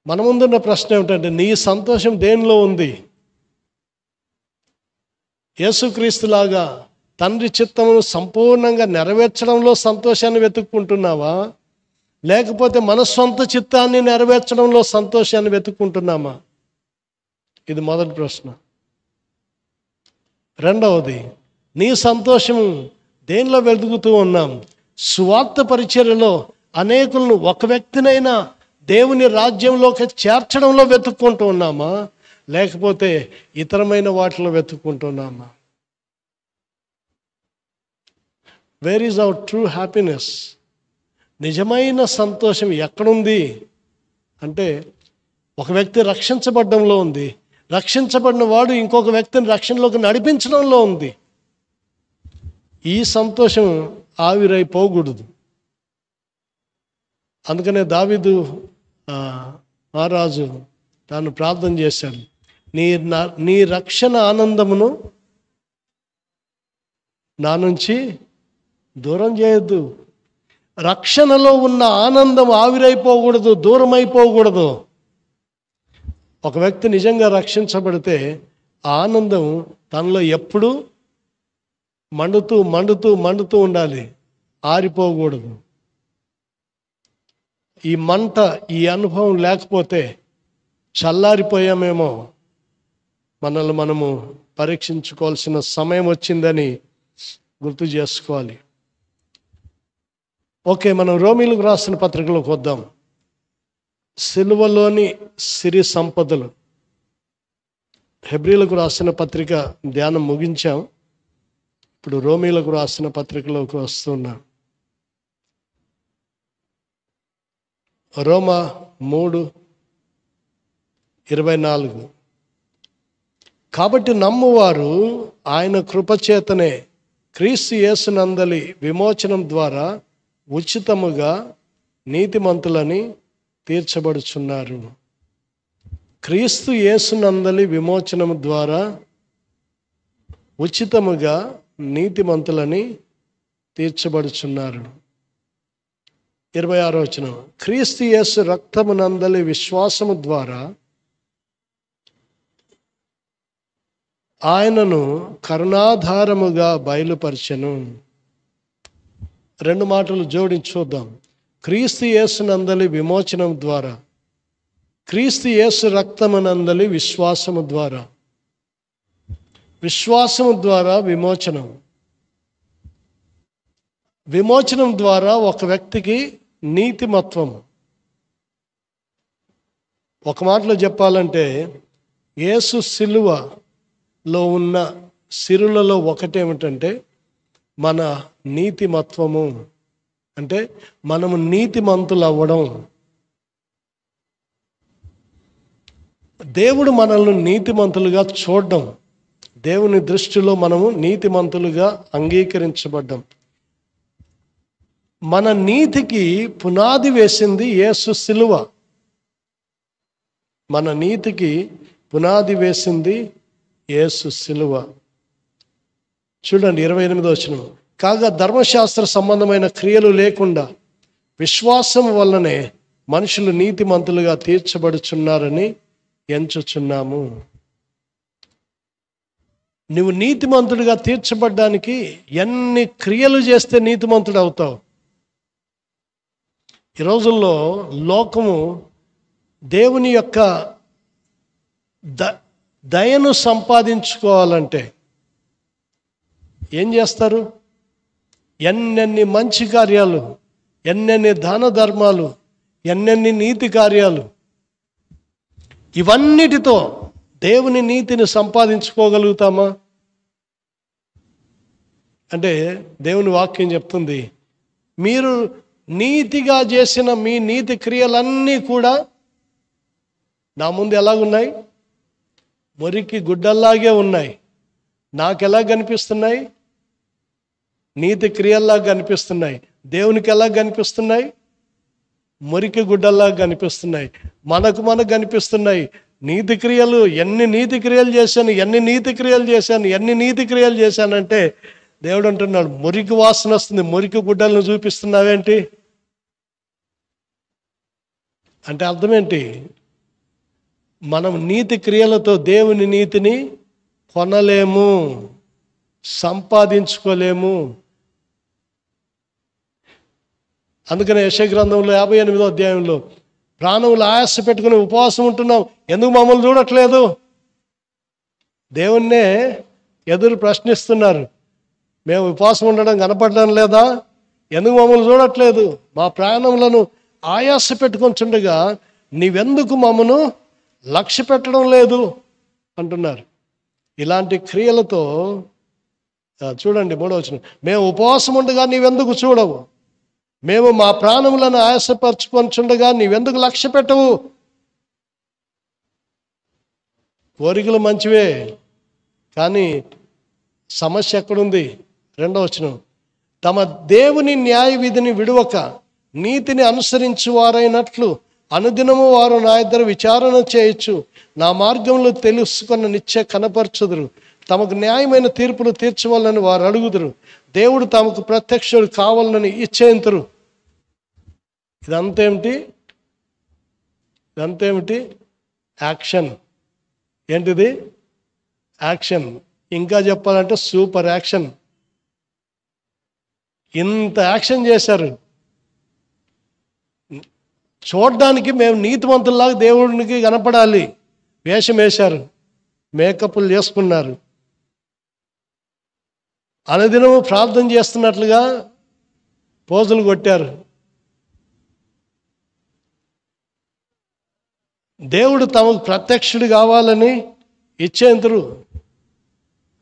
మన ముందున్న ప్రశ్న ఏమిటంటే, నీ సంతోషం దేనిలో ఉంది? యేసుక్రీస్తులాగా తండ్రి చిత్తమును సంపూర్ణంగా నెరవేర్చడంలో సంతోషాన్ని వెతుక్కుంటున్నావా, లేకపోతే మన సొంత చిత్తాన్ని నెరవేర్చడంలో సంతోషాన్ని వెతుక్కుంటున్నామా? ఇది మొదటి ప్రశ్న. రెండవది, నీ సంతోషం దేనిలో వెతుకుతూ ఉన్నాం? సువార్త పరిచర్యలో అనేకులను, ఒక వ్యక్తినైనా దేవుని రాజ్యంలోకి చేర్చడంలో వెతుక్కుంటూ ఉన్నామా, లేకపోతే ఇతరమైన వాటిలో వెతుక్కుంటున్నామా? Where is our true happiness? నిజమైన సంతోషం ఎక్కడుంది అంటే, ఒక వ్యక్తి రక్షించబడడంలో ఉంది, రక్షించబడిన వాడు ఇంకొక వ్యక్తిని రక్షణలోకి నడిపించడంలో ఉంది. ఈ సంతోషం ఆవిరైపోకూడదు. అందుకనే దావీదు మహారాజు తాను ప్రార్థన చేశాడు, నీ రక్షణ ఆనందమును నా నుంచి దూరం చేయొద్దు. రక్షణలో ఉన్న ఆనందం ఆవిరైపోకూడదు, దూరం అయిపోకూడదు. ఒక వ్యక్తి నిజంగా రక్షించబడితే ఆ ఆనందం తనలో ఎప్పుడూ మండుతూ మండుతూ మండుతూ ఉండాలి, ఆరిపోకూడదు. ఈ మంట, ఈ అనుభవం లేకపోతే చల్లారిపోయామేమో. మనల్ని మనము పరీక్షించుకోవాల్సిన సమయం వచ్చిందని గుర్తు చేసుకోవాలి. ఓకే, మనం రోమీలకు రాసిన పత్రికలోకి వద్దాం. సిలువలోని సిరి సంపదలు. హెబ్రీలకు రాసిన పత్రిక ధ్యానం ముగించాం. ఇప్పుడు రోమీలకు రాసిన పత్రికలోకి వస్తున్నాం. రోమా 3:24. కాబట్టి నమ్మువారు ఆయన కృపచేతనే క్రీస్తు యేసునందలి విమోచనం ద్వారా ఉచితముగా నీతిమంతులని తీర్చబడుచున్నారు. క్రీస్తు యేసునందలి విమోచనం ద్వారా ఉచితముగా నీతిమంతులని తీర్చబడుచున్నారు. 26వ వచనం, క్రీస్తు యేసు రక్తమునందలి విశ్వాసము ద్వారా ఆయనను కరుణాధారముగా బయలుపరచెను. రెండు మాటలు జోడించి చూద్దాం. క్రీస్తు యేసునందలి విమోచనం ద్వారా, క్రీస్తు యేసు రక్తమునందలి విశ్వాసము ద్వారా. విశ్వాసము ద్వారా విమోచనం. విమోచనం ద్వారా ఒక వ్యక్తికి నీతిమత్వం. ఒక మాటలో చెప్పాలంటే, యేసు సిలువలో ఉన్న సిరులలో ఒకటేమిటంటే మన నీతిమత్వము. అంటే మనము నీతిమంతులు అవ్వడం. దేవుడు మనల్ని నీతిమంతులుగా చూడడం. దేవుని దృష్టిలో మనము నీతిమంతులుగా అంగీకరించబడ్డం. మన నీతికి పునాది వేసింది యేసు సిలువ. మన నీతికి పునాది వేసింది యేసు సిలువ. చూడండి 28వ వచనం, కాగా ధర్మశాస్త్ర సంబంధమైన క్రియలు లేకుండా విశ్వాసం వల్లనే మనుషులు నీతిమంతులుగా తీర్చబడుచున్నారని ఎంచుచున్నాము. నువ్వు నీతిమంతుడిగా తీర్చబడ్డానికి ఎన్ని క్రియలు చేస్తే నీతిమంతుడు అవుతావు? ఈ రోజుల్లో లోకము దేవుని యొక్క దయను సంపాదించుకోవాలంటే ఏం చేస్తారు? ఎన్నెన్ని మంచి కార్యాలు, ఎన్నెన్ని దాన ధర్మాలు, ఎన్నెన్ని నీతి కార్యాలు, ఇవన్నిటితో దేవుని నీతిని సంపాదించుకోగలుగుతామా? అంటే దేవుని వాక్యం చెప్తుంది, మీరు నీతిగా చేసిన మీ నీతి క్రియలన్నీ కూడా నా ముందు ఎలాగున్నాయి? మురికి గుడ్డల్లాగే ఉన్నాయి. నాకు ఎలా కనిపిస్తున్నాయి? నీతి క్రియల్లాగా కనిపిస్తున్నాయి. దేవునికి ఎలా కనిపిస్తున్నాయి? మురికి గుడ్డల్లాగా కనిపిస్తున్నాయి. మనకు కనిపిస్తున్నాయి. నీతి క్రియలు, ఎన్ని నీతి క్రియలు చేశాను, ఎన్ని నీతి క్రియలు చేశాను, ఎన్ని నీతి క్రియలు చేశానంటే దేవుడు అంటున్నాడు, మురికి వాసన వస్తుంది, మురికి గుడ్డలను చూపిస్తున్నావేంటి అంటే అర్థం ఏంటి? మనం నీతి క్రియలతో దేవుని నీతిని కొనలేము, సంపాదించుకోలేము. అందుకనే యెషయా గ్రంథంలో 58వ అధ్యాయంలో ప్రాణములు ఆయాస పెట్టుకుని ఉపవాసం ఉంటున్నాం, ఎందుకు మమ్మల్ని చూడట్లేదు? దేవుణ్ణే ఎదురు ప్రశ్నిస్తున్నారు. మేము ఉపవాసం ఉండడం కనపడడం లేదా? ఎందుకు మమ్మల్ని చూడట్లేదు? మా ప్రాణములను ఆయాస పెట్టుకొనిచుండగా నీవెందుకు మమ్మను లక్ష్య పెట్టడం లేదు అంటున్నారు. ఇలాంటి క్రియలతో చూడండి 3వ వచనం, మేము ఉపవాసం ఉండగా నీవెందుకు చూడవు? మేము మా ప్రాణములను ఆయాసపరచుకొనిచుండగా నీవెందుకు లక్ష్య పెట్టవు? కోరికలు మంచివే, కానీ సమస్య ఎక్కడుంది? 2వ వచనం, తమ దేవుని న్యాయ విధిని విడువక నీతిని అనుసరించు వారైనట్లు అనుదినము వారు నా ఇద్దరు విచారణ చేయొచ్చు, నా మార్గంలో తెలుసుకున్న నిత్య కనపరచుదురు, తమకు న్యాయమైన తీర్పులు తీర్చవాలని వారు అడుగుదురు, దేవుడు తమకు ప్రత్యక్షుడు కావాలని ఇచ్చేంతరు. ఇదంతేమిటి? యాక్షన్. ఏంటిది? యాక్షన్. ఇంకా చెప్పాలంటే సూపర్ యాక్షన్. ఇంత యాక్షన్ చేశారు. చూడడానికి మేము నీతివంతుల్లాగా దేవుడికి కనపడాలి, వేషం వేశారు, మేకప్లు చేసుకున్నారు, అనుదినము ప్రార్థన చేస్తున్నట్లుగా పోజులు కొట్టారు. దేవుడు తమకు ప్రత్యక్షుడు కావాలని ఇచ్చేంతరు.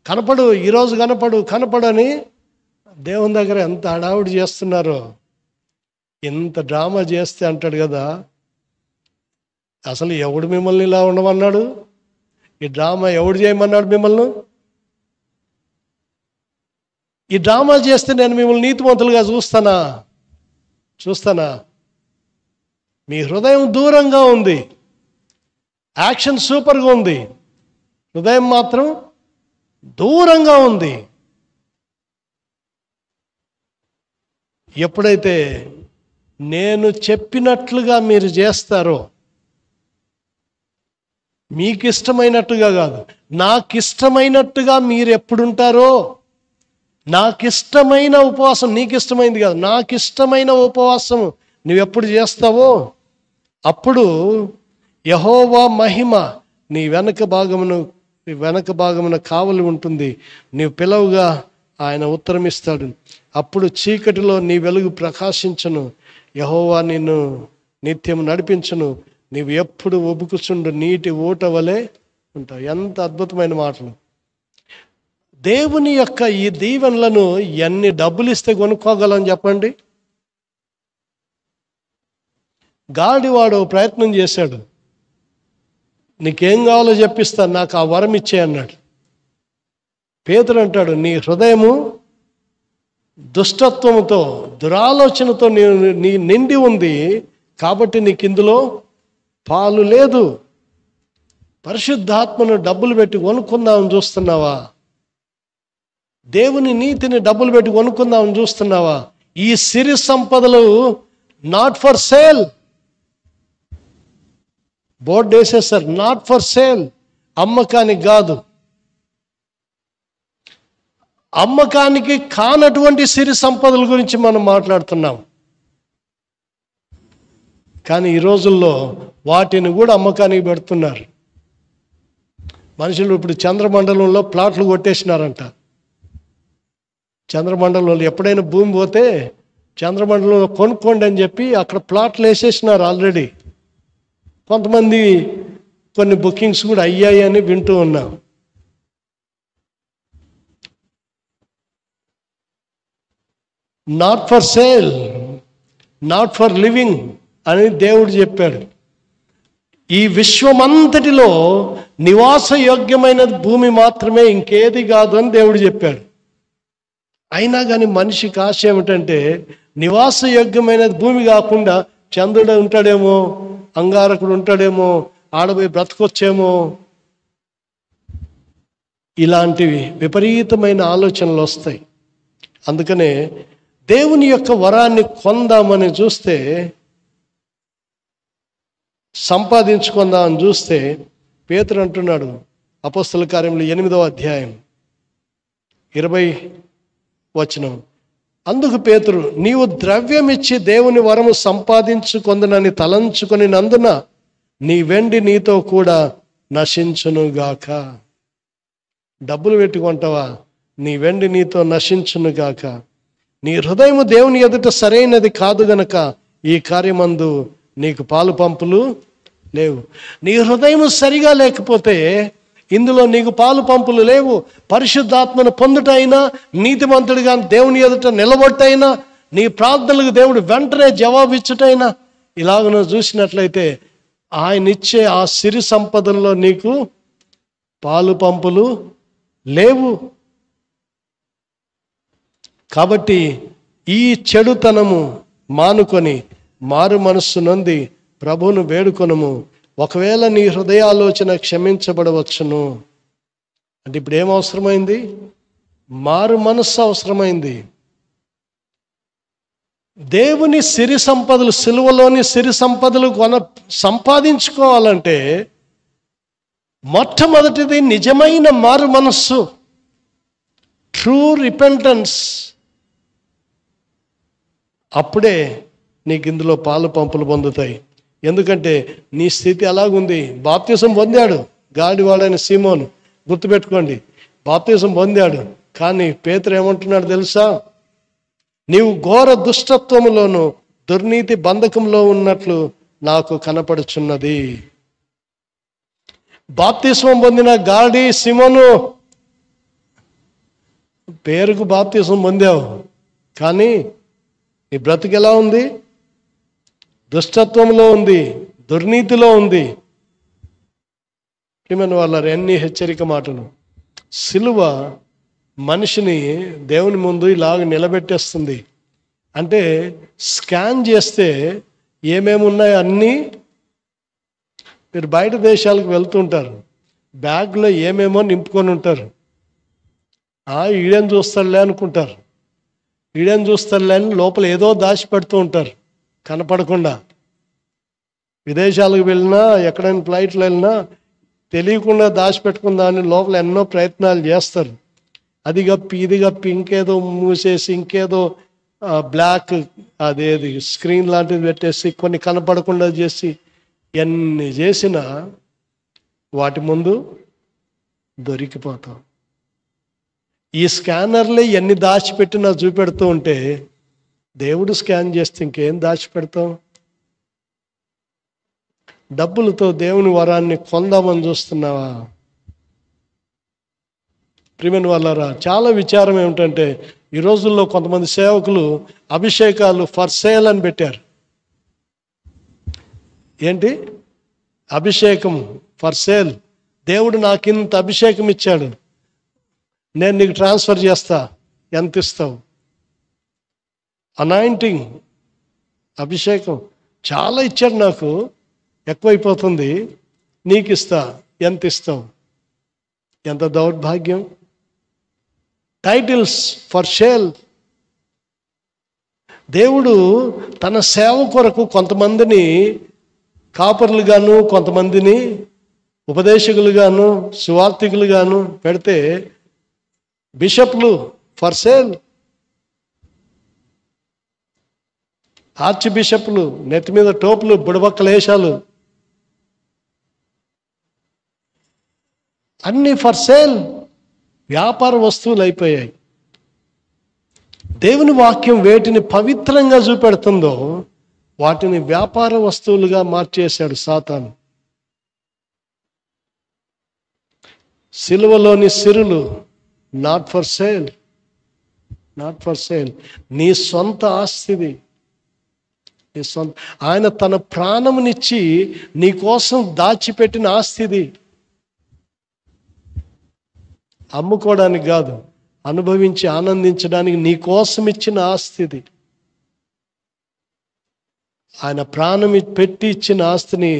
కనపడు, ఈరోజు కనపడు అని దేవుని దగ్గర ఎంత హడావుడి చేస్తున్నారో. ఎంత డ్రామా చేస్తే అంటాడు కదా, అసలు ఎవడు మిమ్మల్ని ఇలా ఉండమన్నాడు? ఈ డ్రామా ఎవడు చేయమన్నాడు మిమ్మల్ని? ఈ డ్రామా చేస్తే నేను మిమ్మల్ని నీతిమంతులుగా చూస్తానా? మీ హృదయం దూరంగా ఉంది. యాక్షన్ సూపర్గా ఉంది, హృదయం మాత్రం దూరంగా ఉంది. ఎప్పుడైతే నేను చెప్పినట్లుగా మీరు చేస్తారో, మీకు ఇష్టమైనట్టుగా కాదు, నాకు ఇష్టమైనట్టుగా మీరు ఎప్పుడుంటారో, నాకు ఇష్టమైన ఉపవాసం, నీకు ఇష్టమైంది కాదు, నాకు ఇష్టమైన ఉపవాసం నువ్వెప్పుడు చేస్తావో అప్పుడు యెహోవా మహిమ నీ వెనక భాగమున కావలి ఉంటుంది. నీవు పిలవుగా ఆయన ఉత్తరం ఇస్తాడు. అప్పుడు చీకటిలో నీ వెలుగు ప్రకాశించును, యెహోవా నిన్ను నిత్యం నడిపించును, నీవు ఎప్పుడు ఒబుకుచుండు నీటి ఊట వలె ఉంటావు. ఎంత అద్భుతమైన మాటలు! దేవుని యొక్క ఈ దీవెనలను ఎన్ని డబ్బులు ఇస్తే కొనుక్కోగలం చెప్పండి? గాడివాడు ప్రయత్నం చేశాడు, నీకేం కావాలో చెప్పిస్తాను, నాకు ఆ వరం ఇచ్చే అన్నాడు. పేతురు అంటాడు, నీ హృదయము దుష్టత్వముతో దురాలోచనతో నీ నిండి ఉంది కాబట్టి నీకు ఇందులో పాలు లేదు. పరిశుద్ధాత్మను డబ్బులు పెట్టి కొనుక్కుందామని చూస్తున్నావా? దేవుని నీతిని డబ్బులు పెట్టి కొనుక్కుందామని చూస్తున్నావా? ఈ సిరి సంపదలు నాట్ ఫర్ సేల్. బోర్డు వేసేసారు, నాట్ ఫర్ సేల్, అమ్మకానికి కాదు. అమ్మకానికి కానటువంటి సిరి సంపదల గురించి మనం మాట్లాడుతున్నాం. కానీ ఈ రోజుల్లో వాటిని కూడా అమ్మకానికి పెడుతున్నారు. మనుషులు ఇప్పుడు చంద్రమండలంలో ప్లాట్లు కొట్టేసినారంట. చంద్రమండలంలో ఎప్పుడైనా భూమి పోతే చంద్రమండలంలో కొనుక్కోండి అని చెప్పి అక్కడ ప్లాట్లు వేసేసినారు ఆల్రెడీ. కొంతమంది కొన్ని బుకింగ్స్ కూడా అయ్యాయి అని వింటూ ఉన్నాం. Not for sale, not for living అని దేవుడు చెప్పాడు. ఈ విశ్వమంతటిలో నివాస యోగ్యమైన భూమి మాత్రమే, ఇంకేది కాదు అని దేవుడు చెప్పాడు. అయినా కానీ మనిషికి ఆశ ఏమిటంటే నివాస యోగ్యమైన భూమి కాకుండా చంద్రుడు ఉంటాడేమో, అంగారకుడు ఉంటాడేమో, ఆడపోయి బ్రతకొచ్చేమో, ఇలాంటివి విపరీతమైన ఆలోచనలు వస్తాయి. అందుకనే దేవుని యొక్క వరాన్ని కొందామని చూస్తే సంపాదించుకుందాం అని చూస్తే పేతురు అంటున్నాడు, అపోస్తల కార్యములు 8వ అధ్యాయం 20 వచనం, అందుకు పేతురు, నీవు ద్రవ్యమిచ్చి దేవుని వరము సంపాదించుకొందునని తలంచుకొని నందున నీ వెండి నీతో కూడా నశించునుగాక. డబ్బులు పెట్టుకుంటావా? నీ వెండి నీతో నశించునుగాక. నీ హృదయము దేవుని ఎదుట సరైనది కాదు గనక ఈ కార్యమందు నీకు పాలు పంపులు లేవు. నీ హృదయము సరిగా లేకపోతే ఇందులో నీకు పాలు పంపులు లేవు. పరిశుద్ధాత్మను పొందుటైనా, నీతిమంతుడిగా దేవుని ఎదుట నిలబొట్టైనా, నీ ప్రార్థనలకు దేవుడు వెంటనే జవాబిచ్చుటైనా, ఇలాగను చూసినట్లయితే ఆయన ఇచ్చే ఆ సిరి సంపదల్లో నీకు పాలు పంపులు లేవు. కాబట్టి ఈ చెడుతనము మానుకొని మారు మనస్సు నొంది ప్రభువును వేడుకొనుము. ఒకవేళ నీ హృదయాలోచన క్షమించబడవచ్చును. అంటే ఇప్పుడు ఏం అవసరమైంది? మారు మనస్సు అవసరమైంది. దేవుని సిరి సంపదలు, సిలువలోని సిరి సంపదలు సంపాదించుకోవాలంటే మొట్టమొదటిది నిజమైన మారు మనస్సు, ట్రూ రిపెంటెన్స్. అప్పుడే నీకు ఇందులో పాలు పంపులు పొందుతాయి. ఎందుకంటే నీ స్థితి అలాగుంది. బాప్తిసం పొందాడు గాడివాడైన సీమోను, గుర్తుపెట్టుకోండి, బాప్తిసం పొందాడు. కానీ పేతురు ఏమంటున్నాడు తెలుసా? నీవు ఘోర దుష్టత్వములోను దుర్నీతి బంధకంలో ఉన్నట్లు నాకు కనపడుచున్నది. బాప్తిస్మం పొందిన గాడి సీమోను, పేరుకు బాప్తిస్మం పొందావు, కానీ నీ బ్రతుకు ఎలా ఉంది? దుష్టత్వంలో ఉంది, దుర్నీతిలో ఉంది. ప్రియమైన వాళ్ళారు, ఎన్ని హెచ్చరిక మాటలు. సిలువ మనిషిని దేవుని ముందు ఇలాగ నిలబెట్టేస్తుంది. అంటే స్కాన్ చేస్తే ఏమేమి ఉన్నాయో అన్నీ. మీరు బయట దేశాలకు వెళ్తుంటారు, బ్యాగ్లో ఏమేమో నింపుకొని ఉంటారు. ఈడేం చూస్తాడులే అనుకుంటారు, ఈడేం చూస్తాడులే అని లోపల ఏదో దాచి పెడుతూ ఉంటారు కనపడకుండా. విదేశాలకు వెళ్ళినా, ఎక్కడైనా ఫ్లైట్లో వెళ్ళినా తెలియకుండా దాచిపెట్టుకుందామని లోపల ఎన్నో ప్రయత్నాలు చేస్తారు. అది గప్పి, ఇది గప్పి, ఇంకేదో మూసేసి, ఇంకేదో బ్లాక్ అదేది స్క్రీన్ లాంటిది పెట్టేసి, కొన్ని కనపడకుండా చేసి, ఎన్ని చేసినా వాటి ముందు దొరికిపోతాం. ఈ స్కానర్లే ఎన్ని దాచిపెట్టినా చూపెడుతూ ఉంటే దేవుడు స్కాన్ చేస్తే ఇంకేం దాచిపెడతాం? డబ్బులతో దేవుని వరాన్ని కొందామని చూస్తున్నావా? ప్రియమైన వాళ్ళారా, చాలా విచారం ఏమిటంటే ఈ రోజుల్లో కొంతమంది సేవకులు అభిషేకాలు ఫర్ సేల్ అని పెట్టారు. ఏంటి అభిషేకం ఫర్ సేల్? దేవుడు నాకు ఇంత అభిషేకం ఇచ్చాడు, నేను నీకు ట్రాన్స్ఫర్ చేస్తా, ఎంత ఇస్తావు? అనాయింటింగ్, అభిషేకం చాలా ఇచ్చాడు, నాకు ఎక్కువైపోతుంది, నీకు ఇస్తా, ఎంత ఇస్తావు? ఎంత దౌర్భాగ్యం. Titles for sale. దేవుడు తన సేవ కొరకు కొంతమందిని కాపర్లుగాను, కొంతమందిని ఉపదేశకులుగాను, సువార్థికులుగాను పెడితే బిషప్లు ఫర్ సేల్, ఆర్చ్ బిషప్లు, నెత్తి మీద టోపులు, బుడబక్కలేశాలు, అన్నీ ఫర్ సేల్, వ్యాపార వస్తువులు అయిపోయాయి. దేవుని వాక్యం వేటిని పవిత్రంగా చూపెడుతుందో వాటిని వ్యాపార వస్తువులుగా మార్చేశాడు సాతాను. సిలువలోని సిరులు not for sale, not for sale. నీ సొంత ఆస్తిది, నీ సొంత. ఆయన తన ప్రాణమునిచ్చి నీ కోసం దాచిపెట్టిన ఆస్తిది. అమ్ముకోవడానికి కాదు, అనుభవించి ఆనందించడానికి నీ కోసం ఇచ్చిన ఆస్తిది. ఆయన ప్రాణం పెట్టి ఇచ్చిన ఆస్తిని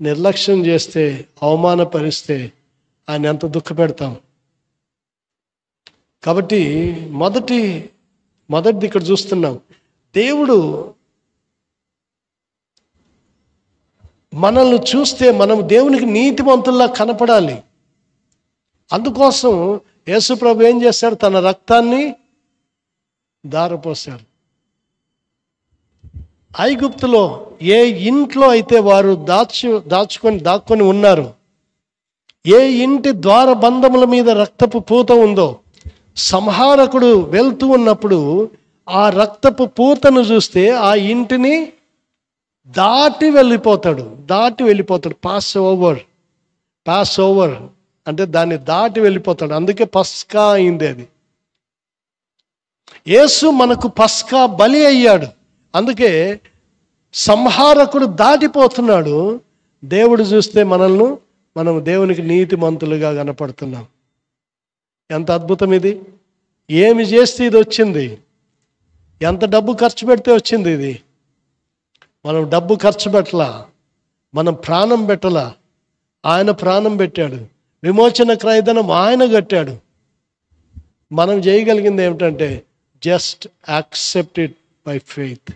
నిర్లక్ష్యం చేస్తే, అవమానపరిస్తే ఆయన ఎంత దుఃఖపెడతాం. కాబట్టి మొదటిది ఇక్కడ చూస్తున్నాం. దేవుడు మనల్ని చూస్తే మనం దేవునికి నీతిమంతుల్లా కనపడాలి. అందుకోసం యేసుప్రభు ఏం చేశాడు? తన రక్తాన్ని ధారపోశాడు. ఐగుప్తులో ఏ ఇంట్లో అయితే వారు దాక్కొని ఉన్నారు, ఏ ఇంటి ద్వారబంధముల మీద రక్తపు పూత ఉందో, సంహారకుడు వెళ్తూ ఉన్నప్పుడు ఆ రక్తపు పూతను చూస్తే ఆ ఇంటిని దాటి వెళ్ళిపోతాడు. పాస్ ఓవర్ అంటే దాన్ని దాటి వెళ్ళిపోతాడు. అందుకే పస్కా అయింది అది. యేసు మనకు పస్కా బలి అయ్యాడు. అందుకే సంహారకుడు దాటిపోతున్నాడు. దేవుడు చూస్తే మనం దేవునికి నీతిమంతులుగా కనపడుతున్నాం. ఎంత అద్భుతం ఇది! ఏమి చేస్తే ఇది వచ్చింది? ఎంత డబ్బు ఖర్చు పెడితే వచ్చింది ఇది? మనం డబ్బు ఖర్చు పెట్టలా, మనం ప్రాణం పెట్టలా. ఆయన ప్రాణం పెట్టాడు. విమోచన క్రయధనం ఆయన కట్టాడు. మనం చేయగలిగింది ఏమిటంటే just accept it by faith.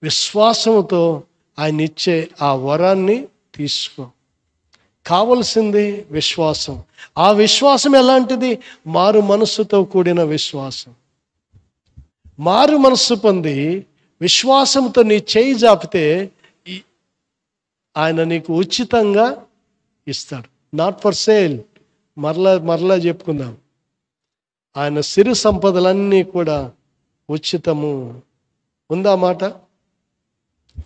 విశ్వాసంతో ఆయన ఇచ్చే ఆ వరాన్ని తీసుకో. కావలసింది విశ్వాసం. ఆ విశ్వాసం ఎలాంటిది? మారు మనస్సుతో కూడిన విశ్వాసం. మారు మనస్సు పొంది విశ్వాసంతో నీ చేయి జాపితే ఆయన నీకు ఉచితంగా ఇస్తాడు. Not for sale. మరలా చెప్పుకుందాం. ఆయన సిరి సంపదలన్నీ కూడా ఉచితము. ఉందా మాట?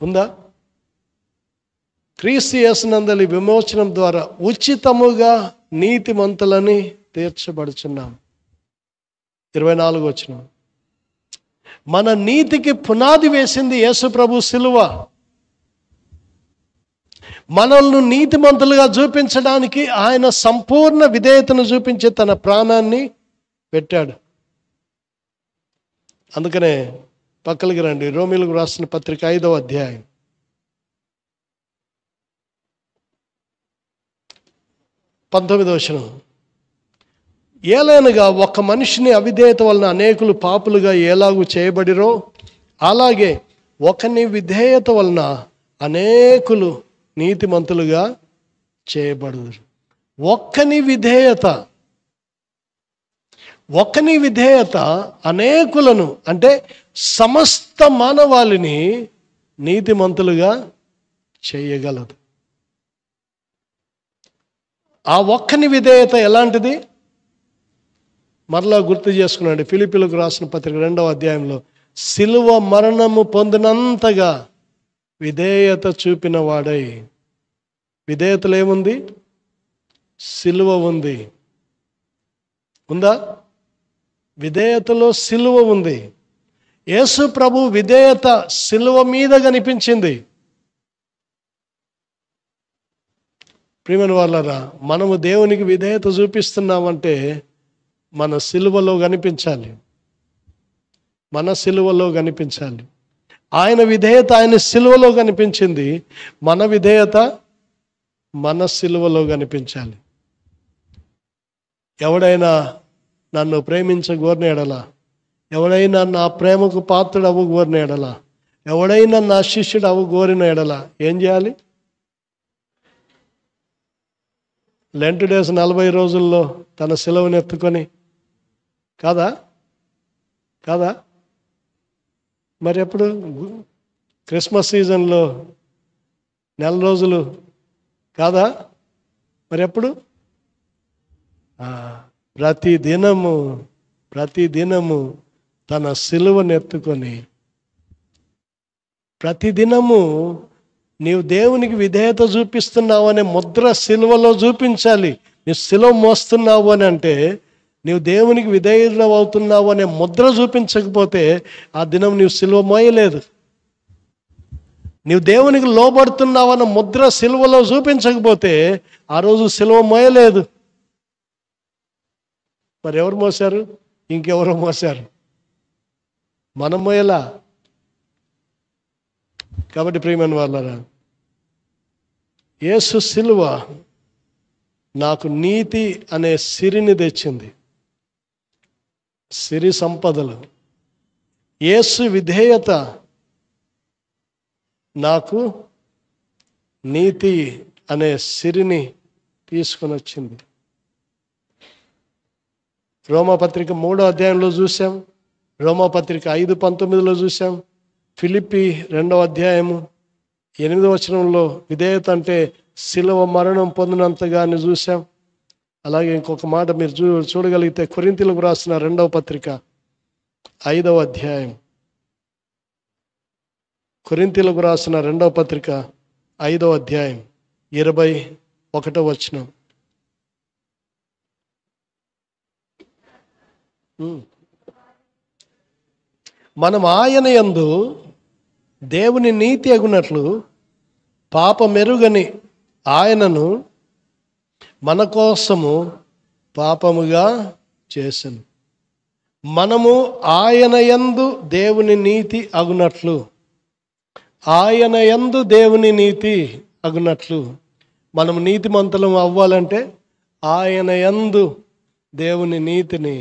ఉందా? క్రీస్తు యేసునందలి విమోచనం ద్వారా ఉచితముగా నీతిమంతులని తీర్చబడుచున్నాం. 24 వచనం. మన నీతికి పునాది వేసింది యేసు ప్రభు సిలువ. మనల్ని నీతిమంతులుగా చూపించడానికి ఆయన సంపూర్ణ విధేయతను చూపించి తన ప్రాణాన్ని పెట్టాడు. అందుకనే పక్కలకి రండి. రోమీయులకు రాసిన పత్రిక 5వ అధ్యాయం 19వ వచనం. ఏలైనగా ఒక మనిషిని అవిధేయత వలన అనేకులు పాపులుగా ఎలాగూ చేయబడిరో, అలాగే ఒకని విధేయత వలన అనేకులు నీతిమంతులుగా చేయబడుదురు. ఒక్కని విధేయత అనేకులను, అంటే సమస్త మానవాళిని నీతిమంతులుగా చేయగలదు. ఆ ఒక్కని విధేయత ఎలాంటిది? మరలా గుర్తు చేసుకున్నాడు. ఫిలిప్పీలకు రాసిన పత్రిక 2వ అధ్యాయంలో సిలువ మరణము పొందినంతగా విధేయత చూపిన వాడై. విధేయతలో ఏముంది? సిలువ ఉంది. ఉందా? విధేయతలో సిలువ ఉంది. యేసు ప్రభు విధేయత సిలువ మీద కనిపించింది. ప్రియమైన వాళ్ళారా, మనము దేవునికి విధేయత చూపిస్తున్నామంటే మన సిలువలో కనిపించాలి. ఆయన విధేయత ఆయన సిలువలో కనిపించింది. మన విధేయత మన సిలువలో కనిపించాలి. ఎవడైనా నన్ను ప్రేమించగోరిన ఎడల, ఎవడైనా నా ప్రేమకు పాత్రుడు అవ్వగోరిన ఎడల, ఎవడైనా నా శిష్యుడు అవ్వగోరిన ఎడల ఏం చేయాలి? లెంట్ డేస్ 40 రోజుల్లో తన సిలువను ఎత్తుకొని, కాదా? మరి ఎప్పుడు? క్రిస్మస్ సీజన్లో 4 రోజులు కాదా? మరి ఎప్పుడు? ప్రతిదినము తన సిలువను ఎత్తుకొని, ప్రతిదినము నీవు దేవునికి విధేయత చూపిస్తున్నావు అనే ముద్ర సిలువలో చూపించాలి. నీవు సిలువ మోస్తున్నావు అని అంటే నీవు దేవునికి విధేయుడు అవుతున్నావు అనే ముద్ర చూపించకపోతే ఆ దినం నీవు సిలువ మోయలేదు. నీవు దేవునికి లోబడుతున్నావు అన్న ముద్ర సిలువలో చూపించకపోతే ఆ రోజు సిలువ మోయలేదు. మరి ఎవరు మోసారు? ఇంకెవరో మోసారు, మనం మోయలా. కాబట్టి ప్రియమైన వాళ్ళారా, యేసు సిలువ నాకు నీతి అనే సిరిని తెచ్చింది, సిరి సంపదలు. యేసు విధేయత నాకు నీతి అనే సిరిని తీసుకొని వచ్చింది. రోమాపత్రిక 3వ అధ్యాయంలో చూసాం, రోమాపత్రిక 5:19 చూసాం, ఫిలిప్పి 2వ అధ్యాయము 8వ వచనంలో విధేయత అంటే శిలువ మరణం పొందినంతగాని చూసాం. అలాగే ఇంకొక మాట మీరు చూడగలిగితే కొరింథీయులకు రాసిన 2వ పత్రిక 5వ అధ్యాయం, కొరింథీయులకు రాసిన 2వ పత్రిక 5వ అధ్యాయం 21వ వచనం. మనం ఆయన యందు దేవుని నీతి అగునట్లు పాపమెరుగని ఆయనను మన కోసము పాపముగా చేసెను. మనము ఆయన యందు దేవుని నీతి అగునట్లు, ఆయన యందు దేవుని నీతి అగునట్లు. మనం నీతిమంతులం అవ్వాలంటే ఆయన యందు దేవుని నీతిని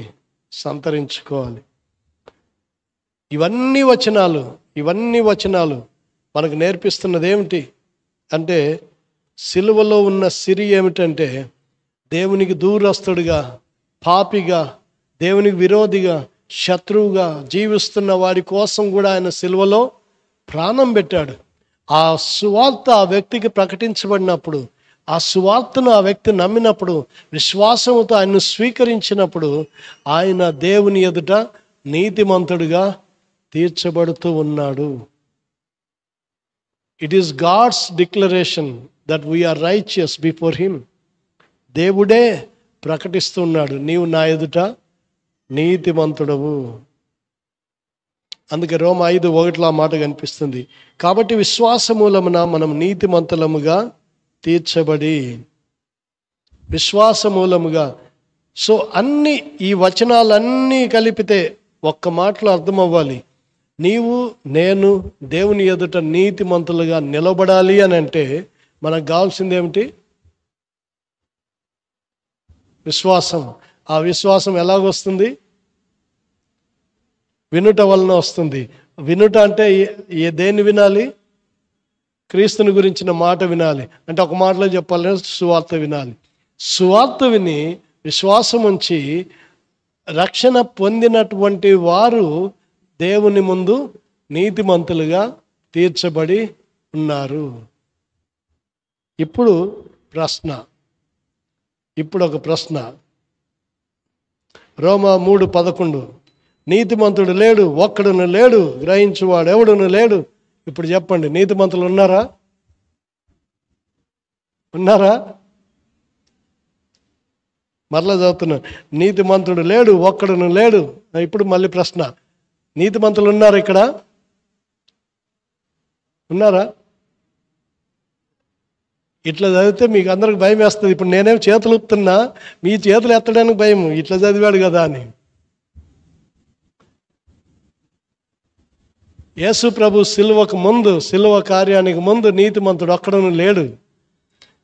సంతరించుకోవాలి. ఇవన్నీ వచనాలు మనకు నేర్పిస్తున్నది ఏమిటి అంటే, సిలువలో ఉన్న సిరి ఏమిటంటే, దేవునికి దూరస్తుడిగా, పాపిగా, దేవునికి విరోధిగా, శత్రువుగా జీవిస్తున్న వాడి కోసం కూడా ఆయన సిలువలో ప్రాణం పెట్టాడు. ఆ సువార్త ఆ వ్యక్తికి ప్రకటించబడినప్పుడు, ఆ సువార్తను ఆ వ్యక్తి నమ్మినప్పుడు, విశ్వాసముతో ఆయన్ను స్వీకరించినప్పుడు ఆయన దేవుని ఎదుట నీతిమంతుడిగా తీర్చబడుతూ ఉన్నాడు. It is God's declaration that we are righteous before him. దేవుడే ప్రకటిస్తున్నాడు, నీవు నా ఎదుట నీతిమంతుడవు. అందుకే రోమా 5:1 ఆ మాట కనిపిస్తుంది. కాబట్టి విశ్వాస మూలమున మనం నీతిమంతులముగా తీర్చబడి, విశ్వాస మూలముగా. సో అన్ని ఈ వచనాలన్నీ కలిపితే ఒక్క మాటలో అర్థం అవ్వాలి, నీవు నేను దేవుని ఎదుట నీతిమంతులుగా నిలబడాలి అని అంటే మనకు కావాల్సింది ఏమిటి? విశ్వాసం. ఆ విశ్వాసం ఎలాగొస్తుంది? వినుట వలన వస్తుంది. వినుట అంటే దేన్ని వినాలి? క్రీస్తుని గురించిన మాట వినాలి. అంటే ఒక మాటలో చెప్పాలంటే సువార్త వినాలి. సువార్త విని విశ్వాసం ఉంచి రక్షణ పొందినటువంటి వారు దేవుని ముందు నీతిమంతులుగా తీర్చబడి ఉన్నారు. ఇప్పుడు ఒక ప్రశ్న. రోమా 3:11 నీతిమంతుడు లేడు, ఒక్కడును లేడు, గ్రహించువాడు ఎవడును లేడు. ఇప్పుడు చెప్పండి, నీతిమంతులు ఉన్నారా? మరలా చదువుతున్నాను, నీతిమంతుడు లేడు, ఒక్కడును లేడు. ఇప్పుడు మళ్ళీ ప్రశ్న, నీతిమంతులు ఉన్నారు? ఇక్కడ ఉన్నారా? ఇట్లా చదివితే మీకు అందరికి భయం వేస్తుంది. ఇప్పుడు నేనేం చేతులు ఊపుతున్నా, మీ చేతులు ఎత్తడానికి భయం, ఇట్లా చదివాడు కదా అని. యేసు ప్రభు సిలువ కార్యానికి ముందు నీతిమంతుడు ఒక్కడును లేడు.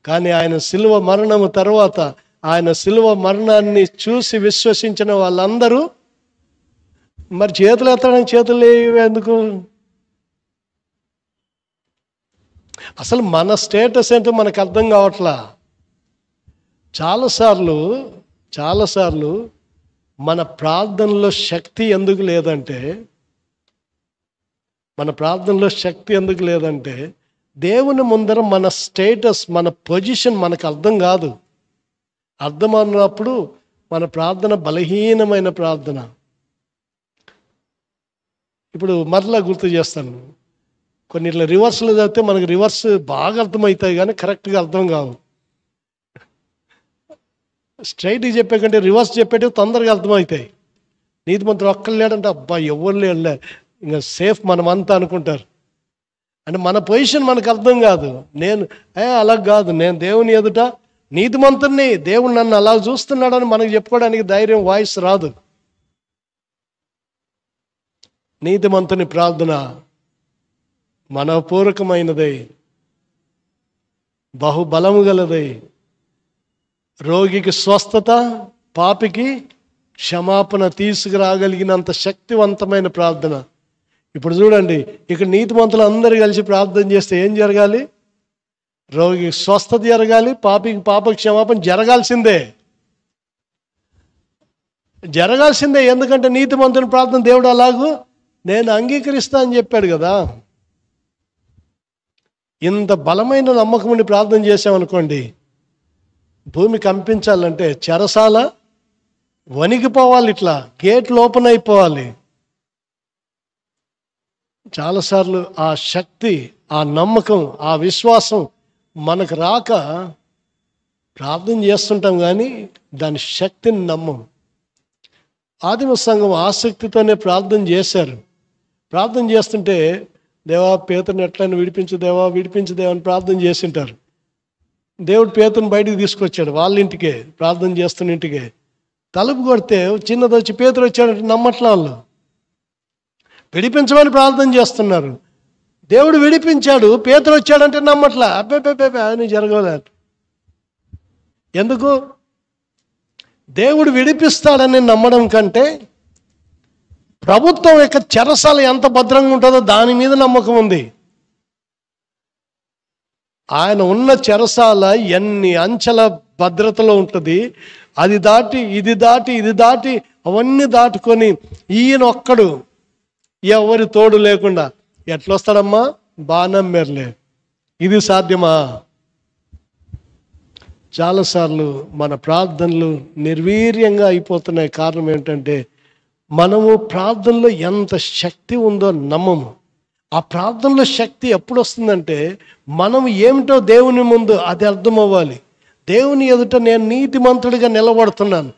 కానీ ఆయన సిలువ మరణము తర్వాత, ఆయన సిలువ మరణాన్ని చూసి విశ్వసించిన వాళ్ళందరూ మరి చేతులు ఎత్తడానికి చేతులు ఎందుకు? అసలు మన స్టేటస్ ఏంటో మనకు అర్థం కావట్లా. చాలాసార్లు మన ప్రార్థనలో శక్తి ఎందుకు లేదంటే దేవుని ముందర మన స్టేటస్, మన పొజిషన్ మనకు అర్థం కాదు. అర్థం అన్నప్పుడు మన ప్రార్థన బలహీనమైన ప్రార్థన. ఇప్పుడు మరలా గుర్తు చేస్తాను, కొన్ని ఇట్లా రివర్స్లో చదివితే మనకు రివర్స్ బాగా అర్థమవుతాయి కానీ కరెక్ట్గా అర్థం కావు. స్ట్రైట్గా చెప్పే కంటే రివర్స్ చెప్పేటివి తొందరగా అర్థమవుతాయి. నీతిమంతుడు ఒక్కరు లేడంటే అబ్బా ఎవరు లేడులే, ఇంకా సేఫ్ మనమంతా అనుకుంటారు. అంటే మన పొజిషన్ మనకు అర్థం కాదు. అలా కాదు, నేను దేవుని ఎదుట నీతిమంతుడిని, దేవుడు నన్ను అలా చూస్తున్నాడని మనకు చెప్పుకోవడానికి ధైర్యం, వాయిస్ రాదు. నీతిమంతుని ప్రార్థన మనపూర్వకమైనదై, బహుబలము గలదై, రోగికి స్వస్థత, పాపికి క్షమాపణ తీసుకురాగలిగినంత శక్తివంతమైన ప్రార్థన. ఇప్పుడు చూడండి, ఇక్కడ నీతిమంతులు అందరూ కలిసి ప్రార్థన చేస్తే ఏం జరగాలి? రోగికి స్వస్థత జరగాలి, పాపికి పాప క్షమాపణ జరగాల్సిందే. ఎందుకంటే నీతిమంతుని ప్రార్థన దేవుడు అలాగూ నేను అంగీకరిస్తా అని చెప్పాడు కదా. ఇంత బలమైన నమ్మకముని ప్రార్థన చేసామనుకోండి, భూమి కంపించాలంటే చెరసాల వణికిపోవాలి, ఇట్లా గేట్లు ఓపెన్ అయిపోవాలి. చాలాసార్లు ఆ శక్తి, ఆ నమ్మకం, ఆ విశ్వాసం మనకు రాక ప్రార్థన చేస్తుంటాం కానీ దాని శక్తిని నమ్మం. ఆదిమ సంఘం ఆసక్తితోనే ప్రార్థన చేశారు. ప్రార్థన చేస్తుంటే దేవా పేతురుని ఎట్లయినా విడిపించు దేవా అని ప్రార్థన చేసింటారు. దేవుడు పేతురుని బయటికి తీసుకొచ్చాడు, వాళ్ళ ఇంటికే, ప్రార్థన చేస్తున్న ఇంటికే. తలుపు కొడితే చిన్నది వచ్చి పేతురు వచ్చాడంటే నమ్మట్లా వాళ్ళు. విడిపించమని ప్రార్థన చేస్తున్నారు, దేవుడు విడిపించాడు, పేతురు వచ్చాడంటే నమ్మట్లా. అబ్బే అని జరగలేదు. ఎందుకు? దేవుడు విడిపిస్తాడని నమ్మడం కంటే ప్రభుత్వం యొక్క చెరసాల ఎంత భద్రంగా ఉంటుందో దాని మీద నమ్మకం ఉంది. ఆయన ఉన్న చెరసాల ఎన్ని అంచెల భద్రతలో ఉంటుంది, అది దాటి ఇది దాటి అవన్నీ దాటుకొని ఈయన ఒక్కడు ఎవరి తోడు లేకుండా ఎట్లొస్తాడమ్మా? బాణం. ఇది సాధ్యమా? చాలాసార్లు మన ప్రార్థనలు నిర్వీర్యంగా అయిపోతున్నాయి. కారణం ఏంటంటే మనము ప్రార్థనలో ఎంత శక్తి ఉందో నమ్మము. ఆ ప్రార్థనలో శక్తి ఎప్పుడు వస్తుందంటే మనం ఏమిటో దేవుని ముందు అది అర్థం అవ్వాలి. దేవుని ఎదుట నేను నీతిమంతుడిగా నిలబడుతున్నాను,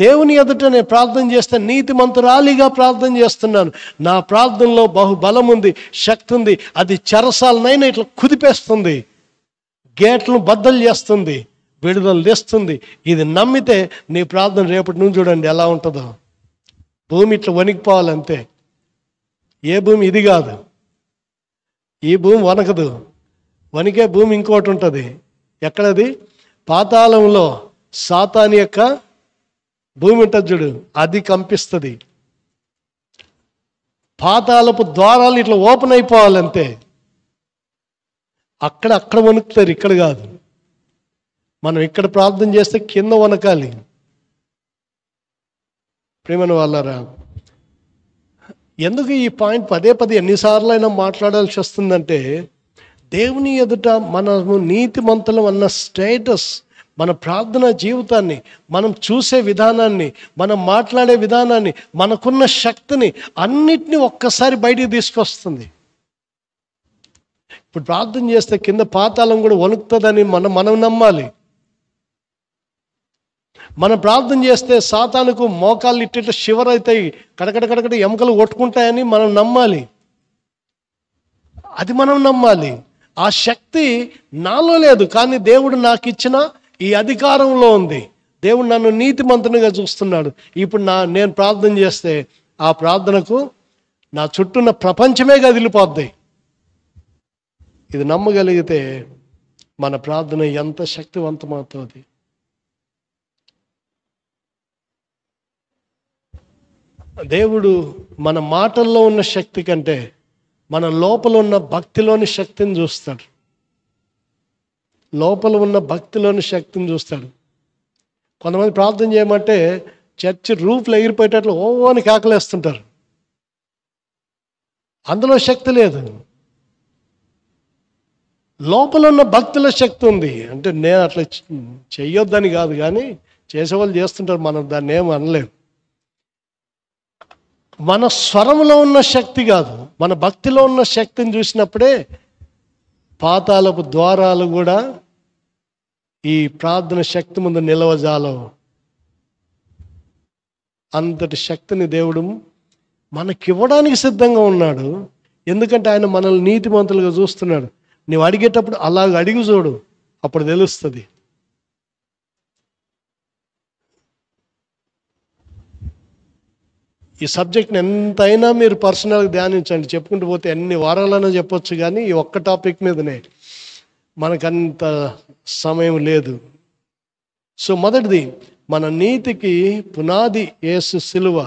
దేవుని ఎదుట నేను ప్రార్థన చేస్తే నీతిమంతురాలిగా ప్రార్థన చేస్తున్నాను. నా ప్రార్థనలో బహుబలం ఉంది, శక్తి ఉంది. అది చెరసాలనైనా ఇట్లా కుదిపేస్తుంది, గేట్లను బద్దలు చేస్తుంది, విడుదల తెస్తుంది. ఇది నమ్మితే నీ ప్రార్థన రేపటి నుంచి చూడండి ఎలా ఉంటుందో. భూమి ఇట్లా వణికిపోవాలంతే. ఏ భూమి? ఇది కాదు. ఈ భూమి వణకదు. వణికే భూమి ఇంకోటి ఉంటుంది. ఎక్కడది? పాతాళంలో సాతాను యొక్క భూమి ఉంటుంది చూడు, అది కంపిస్తుంది. పాతాళపు ద్వారాలు ఇట్లా ఓపెన్ అయిపోవాలంతే. అక్కడ వణుకుతారు, ఇక్కడ కాదు. మనం ఇక్కడ ప్రార్థన చేస్తే కింద వణకాలి. ప్రేమను వాళ్ళారా, ఎందుకు ఈ పాయింట్ పదే ఎన్నిసార్లు అయినా మాట్లాడాల్సి వస్తుందంటే దేవుని ఎదుట మనము నీతిమంతులం అన్న స్టేటస్, మన ప్రార్థన జీవితాన్ని, మనం చూసే విధానాన్ని, మనం మాట్లాడే విధానాన్ని, మనకున్న శక్తిని అన్నిటినీ ఒక్కసారి బయటికి తీసుకొస్తుంది. ఇప్పుడు ప్రార్థన చేస్తే కింద పాతాళం కూడా వణుకుతుందని మనం నమ్మాలి. మనం ప్రార్థన చేస్తే సాతానుకు మోకాళ్ళు ఇట్ట షివర్ అవుతాయి, కడకడ ఎముకలు కొట్టుకుంటాయని మనం నమ్మాలి. అది మనం నమ్మాలి. ఆ శక్తి నాలో లేదు, కానీ దేవుడు నాకు ఇచ్చిన ఈ అధికారంలో ఉంది. దేవుడు నన్ను నీతిమంతునిగా చూస్తున్నాడు. ఇప్పుడు నేను ప్రార్థన చేస్తే ఆ ప్రార్థనకు నా చుట్టూన్న ప్రపంచమే కదిలిపోద్ది. ఇది నమ్మగలిగితే మన ప్రార్థన ఎంత శక్తివంతమవుతుంది. దేవుడు మన మాటల్లో ఉన్న శక్తి కంటే మన లోపల ఉన్న భక్తిలోని శక్తిని చూస్తాడు. లోపల ఉన్న భక్తిలోని శక్తిని చూస్తాడు. కొంతమంది ప్రార్థన చేయమంటే చర్చి రూఫ్లు ఎగిరిపోయేటట్లు ఓని కేకలేస్తుంటారు. అందులో శక్తి లేదు. లోపల ఉన్న భక్తిలో శక్తి ఉంది. అంటే నేను అట్లా చెయ్యొద్దని కాదు, కానీ చేసేవాళ్ళు చేస్తుంటారు, మనం దాన్ని ఏమి అనలేము. మన స్వరంలో ఉన్న శక్తి కాదు, మన భక్తిలో ఉన్న శక్తిని చూసినప్పుడే పాతాళపు ద్వారాలు కూడా ఈ ప్రార్థన శక్తి ముందు నిలవజాలవు. అంతటి శక్తిని దేవుడు మనకివ్వడానికి సిద్ధంగా ఉన్నాడు. ఎందుకంటే ఆయన మనల్ని నీతిమంతులుగా చూస్తున్నాడు. నువ్వు అడిగేటప్పుడు అలాగ అడిగి చూడు, అప్పుడు తెలుస్తుంది. ఈ సబ్జెక్ట్ని ఎంతైనా మీరు పర్సనల్గా ధ్యానించండి. చెప్పుకుంటూ పోతే ఎన్ని వారాలైనా చెప్పొచ్చు, కానీ ఈ ఒక్క టాపిక్ మీదనే మనకంత సమయం లేదు. సో మొదటిది, మన నీతికి పునాది యేసు సిలువ.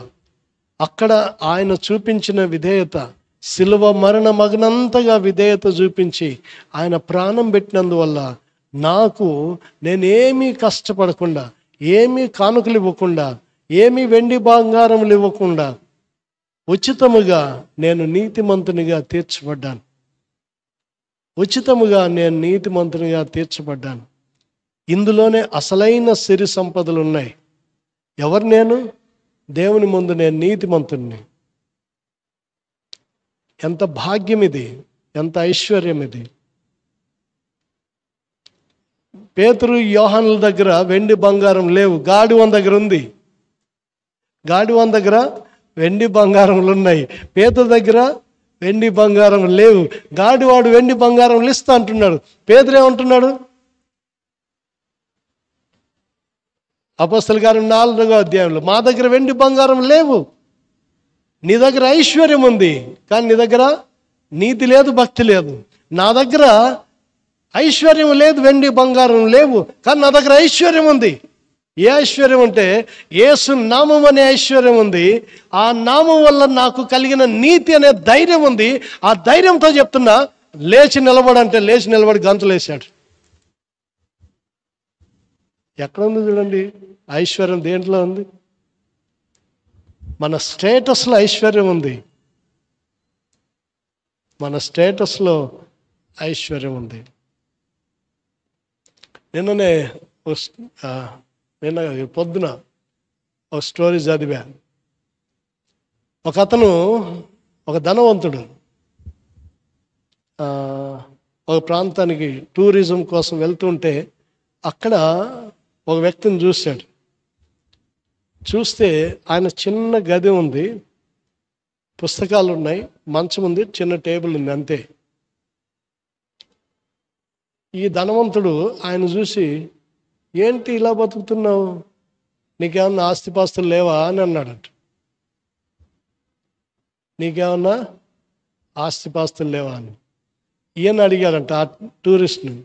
అక్కడ ఆయన చూపించిన విధేయత, శిలువ మరణ మగనంతగా విధేయత చూపించి ఆయన ప్రాణం పెట్టినందువల్ల నాకు నేనేమీ కష్టపడకుండా, ఏమీ కానుకలు ఇవ్వకుండా, ఏమీ వెండి బంగారములు ఇవ్వకుండా ఉచితముగా నేను నీతిమంతునిగా తీర్చబడ్డాను. ఉచితముగా నేను నీతిమంతునిగా తీర్చబడ్డాను. ఇందులోనే అసలైన సిరి సంపదలు ఉన్నాయి. ఎవరు నేను? దేవుని ముందు నేను నీతిమంతుణ్ణి. ఎంత భాగ్యం ఇది, ఎంత ఐశ్వర్యం ఇది. పేతురు యోహానుల దగ్గర వెండి బంగారం లేవు, గాడివాని దగ్గర ఉంది. గాడివాని దగ్గర వెండి బంగారములు ఉన్నాయి, పేతురు దగ్గర వెండి బంగారం లేవు. గాడివాడు వెండి బంగారం ఇస్తా అంటున్నాడు, పేతురు ఏమంటున్నాడు? అపొస్తలుల కార్యం 4వ అధ్యాయంలో, మా దగ్గర వెండి బంగారం లేవు, నీ దగ్గర ఐశ్వర్యం ఉంది కానీ నీ దగ్గర నీతి లేదు, భక్తి లేదు. నా దగ్గర ఐశ్వర్యం లేదు, వెండి బంగారం లేవు, కానీ నా దగ్గర ఐశ్వర్యం ఉంది. ఏ ఐశ్వర్యం అంటే యేసు నామం అనే ఐశ్వర్యం ఉంది. ఆ నామం వల్ల నాకు కలిగిన నీతి అనే ధైర్యం ఉంది. ఆ ధైర్యంతో చెప్తున్నా, లేచి నిలబడంటే లేచి నిలబడి గంతులు వేశాడు. ఎక్కడ ఉంది చూడండి ఐశ్వర్యం, దేంట్లో ఉంది? మన స్టేటస్లో ఐశ్వర్యం ఉంది. మన స్టేటస్లో ఐశ్వర్యం ఉంది. నిన్న పొద్దున ఒక స్టోరీ చదివా. ఒక అతను, ఒక ధనవంతుడు ఒక ప్రాంతానికి టూరిజం కోసం వెళ్తుంటే అక్కడ ఒక వ్యక్తిని చూశాడు. చూస్తే ఆయన చిన్న గది ఉంది, పుస్తకాలు ఉన్నాయి, మంచం ఉంది, చిన్న టేబుల్ ఉంది, అంతే. ఈ ధనవంతుడు ఆయన చూసి, ఏంటి ఇలా బతుకుతున్నావు, నీకేమన్నా ఆస్తిపాస్తులు లేవా అని అన్నాడట. నీకేమన్నా ఆస్తిపాస్తులు లేవా అని ఈయన అడిగాడంట ఆ టూరిస్ట్ని,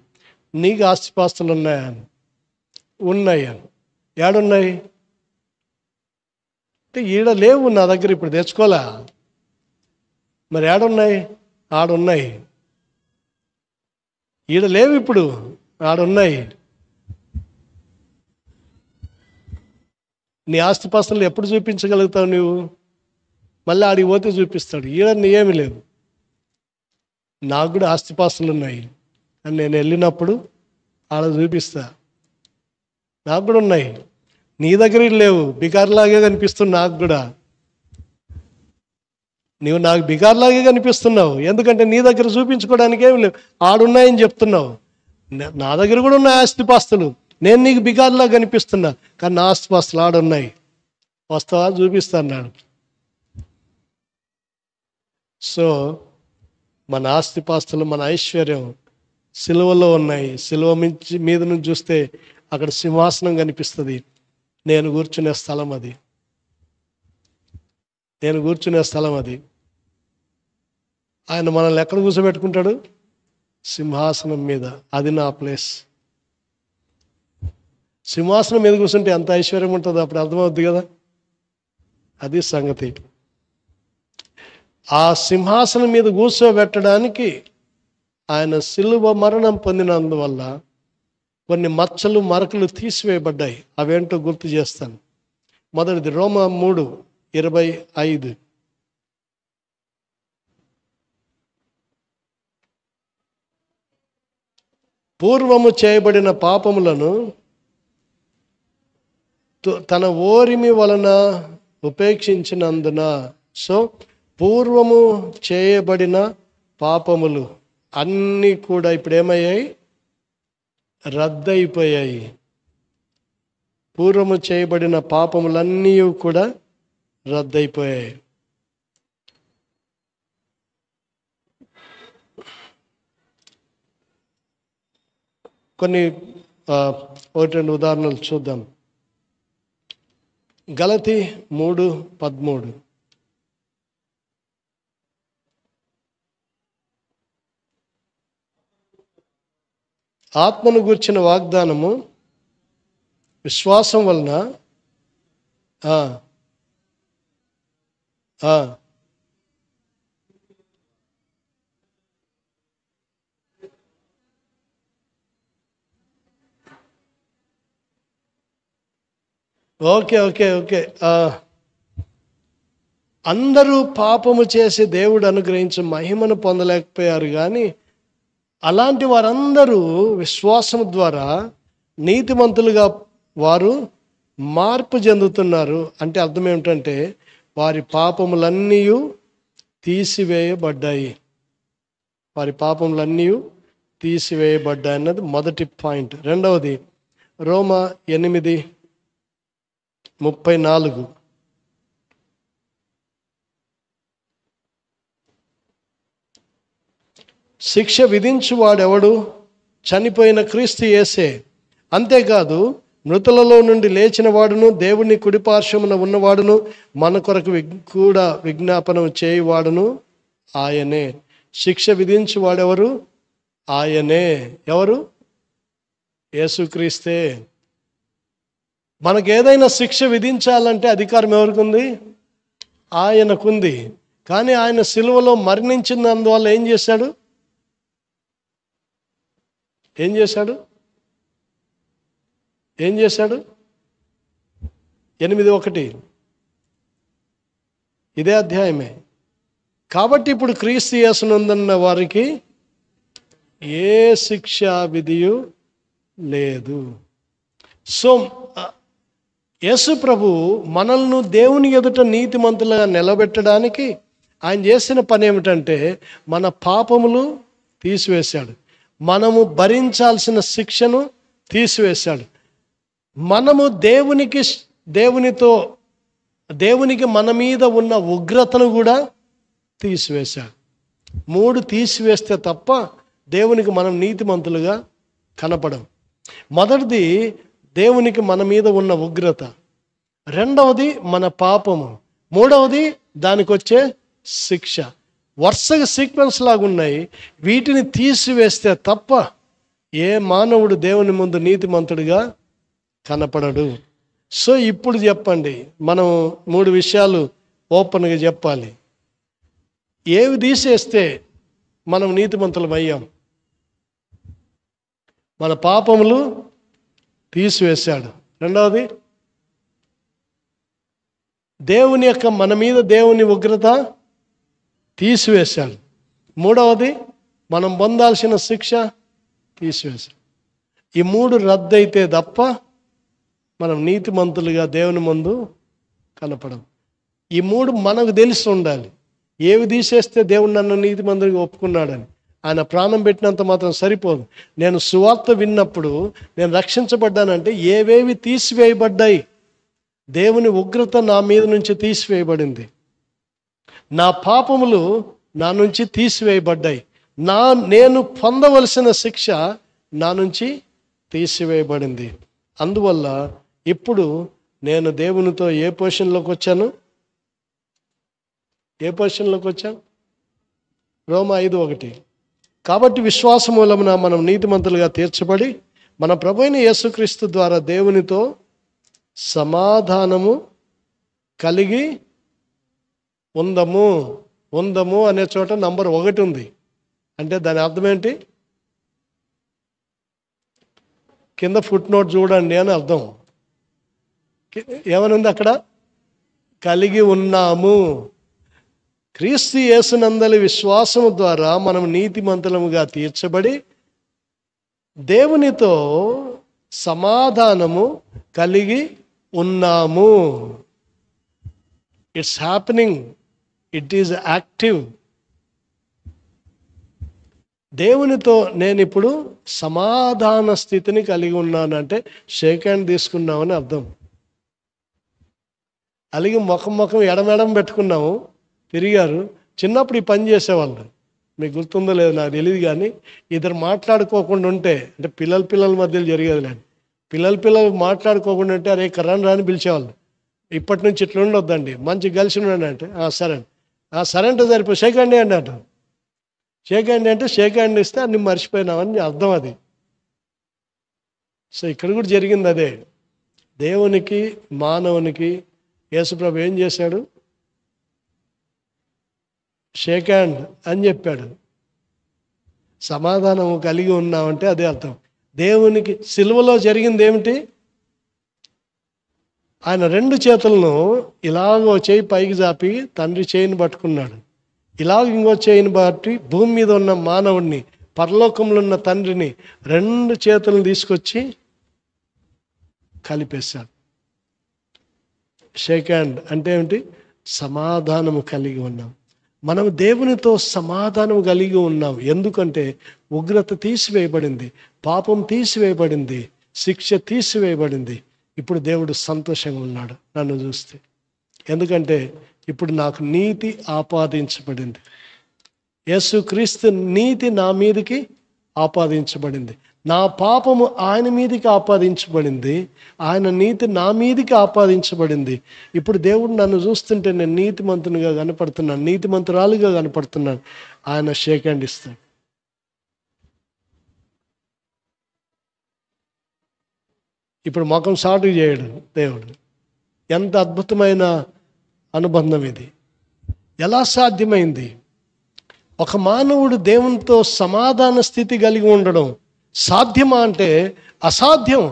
నీకు ఆస్తిపాస్తులు ఉన్నాయా అని. ఉన్నాయి అని. ఏడున్నాయి అంటే, ఈడ లేవు నా దగ్గర, ఇప్పుడు తెచ్చుకోలే. మరి ఏడున్నాయి? ఆడున్నాయి. ఈడ లేవు, ఇప్పుడు ఆడున్నాయి. నీ ఆస్తిపాస్తులు ఎప్పుడు చూపించగలుగుతావు నువ్వు? మళ్ళీ ఆడికి పోతే చూపిస్తాడు. ఈడ నీ ఏమి లేదు. నాకు కూడా ఆస్తిపాస్తులు ఉన్నాయి అని నేను వెళ్ళినప్పుడు ఆడ చూపిస్తా. నాకు కూడా ఉన్నాయి, నీ దగ్గర లేవు, బికార్లాగే కనిపిస్తుంది నాకు కూడా. నీవు నాకు బికార్లాగే కనిపిస్తున్నావు, ఎందుకంటే నీ దగ్గర చూపించుకోవడానికి ఏమి లేవు, ఆడున్నాయని చెప్తున్నావు. నా దగ్గర కూడా ఉన్నాయి ఆస్తిపాస్తులు, నేను నీకు బికార్లా కనిపిస్తున్నా, కానీ నా ఆస్తిపాస్తులు ఆడున్నాయి, వస్తావా చూపిస్తా అన్నాడు. సో మన ఆస్తిపాస్తులు, మన ఐశ్వర్యం సిలువలో ఉన్నాయి. సిలువ మీద నుంచి చూస్తే అక్కడ సింహాసనం కనిపిస్తుంది. నేను కూర్చునే స్థలం అది, నేను కూర్చునే స్థలం అది. ఆయన మనల్ని ఎక్కడ కూర్చోబెట్టుకుంటాడు? సింహాసనం మీద. అది నా ప్లేస్. సింహాసనం మీద కూర్చుంటే ఎంత ఐశ్వర్యం ఉంటుందో అప్పుడు అర్థమవుద్ది కదా. అది సంగతి. ఆ సింహాసనం మీద కూర్చోబెట్టడానికి ఆయన సిలువ మరణం పొందినందువల్ల కొన్ని మచ్చలు, మరకలు తీసివేయబడ్డాయి. అవేంటో గుర్తు చేస్తాను. మొదటిది రోమా 3:25. పూర్వము చేయబడిన పాపములను తన ఓరిమి వలన ఉపేక్షించినందున. సో పూర్వము చేయబడిన పాపములు అన్నీ కూడా ఇప్పుడు ఏమయ్యాయి? రద్దయిపోయాయి. పూర్వము చేయబడిన పాపములన్నీ కూడా రద్దయిపోయాయి. కొన్ని 1-2 ఉదాహరణలు చూద్దాం. గలతీ 3:13. ఆత్మను గూర్చిన వాగ్దానము విశ్వాసం వలన ఓకే ఓకే ఓకే అందరూ పాపము చేసి దేవుడు అనుగ్రహించి మహిమను పొందలేకపోయారు, కానీ అలాంటి వారందరూ విశ్వాసం ద్వారా నీతిమంతులుగా వారు మార్పు చెందుతున్నారు. అంటే అర్థం ఏమిటంటే వారి పాపములన్నీ తీసివేయబడ్డాయి. వారి పాపములన్నీ తీసివేయబడ్డాయి అన్నది మొదటి పాయింట్. రెండవది రోమా 8:34. శిక్ష విధించువాడెవడు? చనిపోయిన క్రీస్తు యేసే. అంతేకాదు మృతులలో నుండి లేచిన వాడును దేవుని కుడిపార్శ్వమున ఉన్నవాడును మన కొరకు కూడా విజ్ఞాపనం చేయువాడును ఆయనే. శిక్ష విధించువాడెవరు? ఆయనే. ఎవరు? యేసుక్రీస్తే. మనకేదైనా శిక్ష విధించాలంటే అధికారం ఎవరికుంది? ఆయనకుంది. కానీ ఆయన సిలువలో మరణించినందువల్ల ఏం చేశాడు? 8:1 ఇదే అధ్యాయమే. కాబట్టి ఇప్పుడు క్రీస్తు యేసునందున్న వారికి ఏ శిక్షా విధియు లేదు. సో యేసు ప్రభు మనల్ని దేవుని ఎదుట నీతిమంతులుగా నిలబెట్టడానికి ఆయన చేసిన పని ఏమిటంటే మన పాపములు తీసివేశాడు, మనము భరించాల్సిన శిక్షను తీసివేశాడు, మనము దేవునికి మన మీద ఉన్న ఉగ్రతను కూడా తీసివేశాడు. 3 తీసివేస్తే తప్ప దేవునికి మనం నీతిమంతులుగా కనపడం. మొదటిది దేవునికి మన మీద ఉన్న ఉగ్రత, రెండవది మన పాపము, మూడవది దానికి వచ్చే శిక్ష. వరుసగా సీక్వెన్స్ లాగా ఉన్నాయి. వీటిని తీసివేస్తే తప్ప ఏ మానవుడు దేవుని ముందు నీతిమంతుడిగా కనపడడు. సో ఇప్పుడు చెప్పండి, మనం 3 విషయాలు ఓపెన్గా చెప్పాలి. ఏవి తీసేస్తే మనం నీతిమంతులం అయ్యాం? మన పాపములు తీసివేశాడు. రెండవది దేవుని యొక్క మన మీద దేవుని ఉగ్రత తీసివేశాడు. మూడవది మనం పొందాల్సిన శిక్ష తీసివేశాడు. ఈ 3 రద్దయితే తప్ప మనం నీతిమంతులుగా దేవుని ముందు కనపడం. ఈ 3 మనకు తెలిసి ఉండాలి. ఏవి తీసేస్తే దేవుడు నన్ను నీతిమంతుడిగా ఒప్పుకున్నాడని. ఆయన ప్రాణం పెట్టినంత మాత్రం సరిపోదు. నేను సువార్త విన్నప్పుడు నేను రక్షించబడ్డానంటే ఏవేవి తీసివేయబడ్డాయి? దేవుని ఉగ్రత నా మీద నుంచి తీసివేయబడింది, నా పాపములు నా నుంచి తీసివేయబడ్డాయి, నేను పొందవలసిన శిక్ష నా నుంచి తీసివేయబడింది. అందువల్ల ఇప్పుడు నేను దేవునితో ఏ పొజిషన్లోకి వచ్చాను? రోమా 5:1. కాబట్టి విశ్వాస మూలమున మనం నీతిమంతులుగా తీర్చబడి మన ప్రభువైన యేసుక్రీస్తు ద్వారా దేవునితో సమాధానము కలిగి ఉందము అనే చోట నంబర్ 1 ఉంది. అంటే దాని అర్థం ఏంటి? కింద ఫుట్ నోట్ చూడండి అని అర్థం. ఏమనుంది అక్కడ? కలిగి ఉన్నాము. క్రీస్తు యేసునందలి విశ్వాసము ద్వారా మనం నీతిమంతులముగా తీర్చబడి దేవునితో సమాధానము కలిగి ఉన్నాము. It's happening, it is active. దేవునితో నేను ఇప్పుడు సమాధాన స్థితిని కలిగి ఉన్నానంటే షేక్ హ్యాండ్ తీసుకున్నామని అర్థం. అలాగే ముఖం ఎడమెడం పెట్టుకున్నాము, తిరిగారు. చిన్నప్పుడు ఈ పని చేసేవాళ్ళు, మీకు గుర్తుందో లేదో నాకు తెలియదు, కానీ ఇద్దరు మాట్లాడుకోకుండా ఉంటే, అంటే పిల్లల మధ్యలో జరిగేది లేండి, పిల్లలు మాట్లాడుకోకుండా ఉంటే అరే కర్రాని రాని పిలిచేవాళ్ళు. ఇప్పటి నుంచి ఇట్లా ఉండొద్దండి, మంచి కలిసి ఉండండి అంటే సరే సరే అంటే సరిపోయి షేక్ హ్యాండ్ అండి అంట. షేక్ హ్యాండ్ అంటే షేక్ హ్యాండ్ ఇస్తే అన్ని మర్చిపోయినామని అర్థం అది. సో ఇక్కడ కూడా జరిగింది అదే. దేవునికి మానవునికి యేసుప్రభు ఏం చేశాడు? షేక్ హ్యాండ్ అని చెప్పాడు. సమాధానం కలిగి ఉన్నామంటే అదే అర్థం. దేవునికి సిలువలో జరిగింది ఏమిటి? ఆయన 2 చేతులను ఇలాగో చేయి పైకి జాపి తండ్రి చేయిని పట్టుకున్నాడు. ఇలాగ ఇంకో చేయిని బట్టి భూమి మీద ఉన్న మానవుడిని, పరలోకంలో ఉన్న తండ్రిని 2 చేతులను తీసుకొచ్చి కలిపేశాడు. షేక్ హ్యాండ్ అంటే ఏమిటి? సమాధానము కలిగి ఉన్నాం. మనం దేవునితో సమాధానం కలిగి ఉన్నాం. ఎందుకంటే ఉగ్రత తీసివేయబడింది, పాపం తీసివేయబడింది, శిక్ష తీసివేయబడింది. ఇప్పుడు దేవుడు సంతోషంగా ఉన్నాడు నన్ను చూస్తే. ఎందుకంటే ఇప్పుడు నాకు నీతి ఆపాదించబడింది. యేసుక్రీస్తు నీతి నా మీదకి ఆపాదించబడింది. నా పాపము ఆయన మీదకి ఆపాదించబడింది, ఆయన నీతి నా మీదకి ఆపాదించబడింది. ఇప్పుడు దేవుడు నన్ను చూస్తుంటే నేను నీతిమంతునిగా కనపడుతున్నాను, నీతిమంతురాలుగా కనపడుతున్నాను. ఆయన షేక్ హ్యాండ్ ఇస్తాడు. ఇప్పుడు ముఖం సాటు చేయడు దేవుడు. ఎంత అద్భుతమైన అనుబంధం ఇది! ఎలా సాధ్యమైంది? ఒక మానవుడు దేవునితో సమాధాన స్థితి కలిగి ఉండడం సాధ్యమా అంటే అసాధ్యం.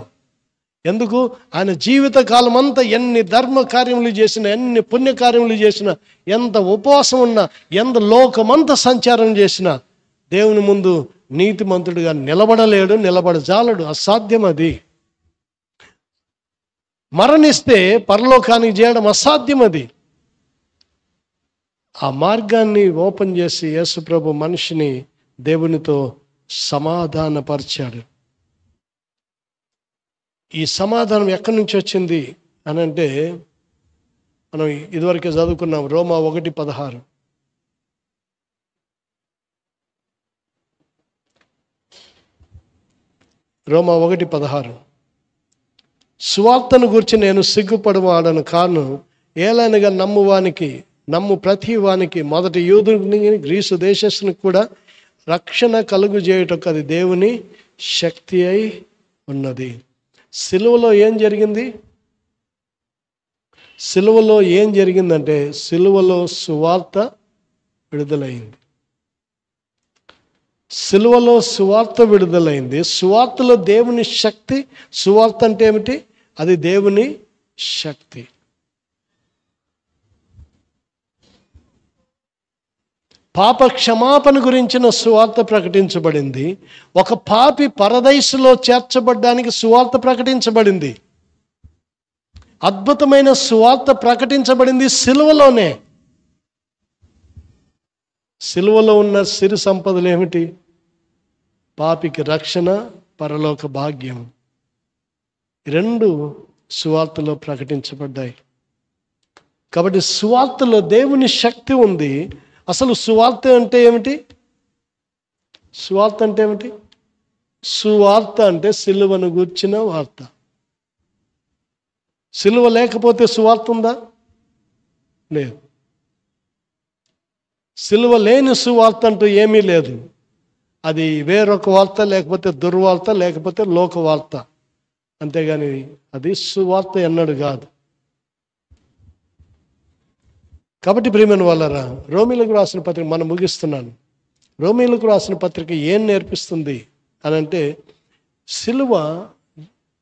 ఎందుకు? ఆయన జీవిత కాలం అంతా ఎన్ని ధర్మ కార్యములు చేసినా, ఎన్ని పుణ్యకార్యములు చేసినా, ఎంత ఉపవాసం ఉన్నా, ఎంత లోకమంతా సంచారం చేసినా దేవుని ముందు నీతిమంతుడిగా నిలబడలేడు, నిలబడజాలడు. అసాధ్యం అది. మరణిస్తే పరలోకానికి చేయడం అసాధ్యం అది. ఆ మార్గాన్ని ఓపెన్ చేసి యేసుప్రభు మనిషిని దేవునితో సమాధానపరిచాడు. ఈ సమాధానం ఎక్కడి నుంచి వచ్చింది అని అంటే మనం ఇదివరకే చదువుకున్నాం. రోమా 1:16. రోమా 1:16. సువార్తను గురించి నేను సిగ్గుపడవాడను కాను, ఏలైనగా నమ్ము ప్రతి వానికి, మొదటి యూదునికి గ్రీసు దేశస్తునికి కూడా రక్షణ కలుగు చేయుటకు అది దేవుని శక్తి అయి ఉన్నది. సిలువలో ఏం జరిగింది? సిలువలో ఏం జరిగిందంటే సిలువలో సువార్త విడుదలైంది. సిలువలో సువార్త విడుదలైంది. సువార్తలో దేవుని శక్తి. సువార్త అంటే ఏమిటి? అది దేవుని శక్తి. పాప క్షమాపణ గురించిన సువార్త ప్రకటించబడింది. ఒక పాపి పరదైసులో చేర్చబడ్డానికి సువార్త ప్రకటించబడింది. అద్భుతమైన సువార్త ప్రకటించబడింది సిలువలోనే. సిలువలో ఉన్న సిరి సంపదలు ఏమిటి? పాపికి రక్షణ, పరలోక భాగ్యం. 2 సువార్తలో ప్రకటించబడ్డాయి. కాబట్టి సువార్తలో దేవుని శక్తి ఉంది. అసలు సువార్త అంటే ఏమిటి? సువార్త అంటే ఏమిటి? సువార్త అంటే సిలువను గూర్చిన వార్త. సిలువ లేకపోతే సువార్త ఉందా? లేదు. సిలువ లేని సువార్త అంటూ ఏమీ లేదు. అది వేరొక వార్త, లేకపోతే దుర్వార్త, లేకపోతే లోకవార్త. అంతేగాని అది సువార్త ఎన్నడు కాదు. కాబట్టి ప్రియమైన వాళ్ళరా, రోమీలకు రాసిన పత్రిక మనం ముగిస్తున్నాను. రోమీలకు రాసిన పత్రిక ఏం నేర్పిస్తుంది అని అంటే, సిలువ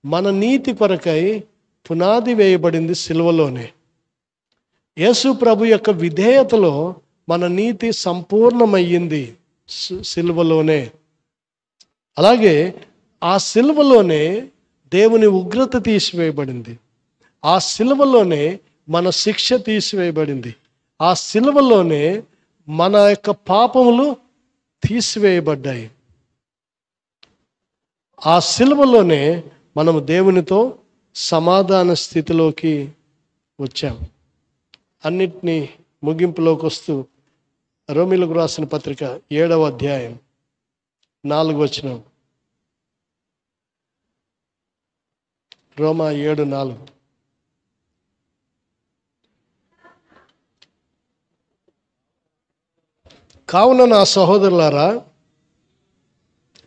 మన నీతి కొరకై పునాది వేయబడింది సిలువలోనే. యేసు ప్రభు యొక్క విధేయతలో మన నీతి సంపూర్ణమయ్యింది సిలువలోనే. అలాగే ఆ సిలువలోనే దేవుని ఉగ్రత తీసివేయబడింది. ఆ సిలువలోనే మన శిక్ష తీసివేయబడింది. ఆ సిలువలోనే మన యొక్క పాపములు తీసివేయబడ్డాయి. ఆ సిలువలోనే మనము దేవునితో సమాధాన స్థితిలోకి వచ్చాం. అన్నిటినీ ముగింపులోకి వస్తూ రోమీలకు రాసిన పత్రిక 7వ అధ్యాయం 4వ వచనం. రోమా 7:4. కావున నా సహోదరులారా,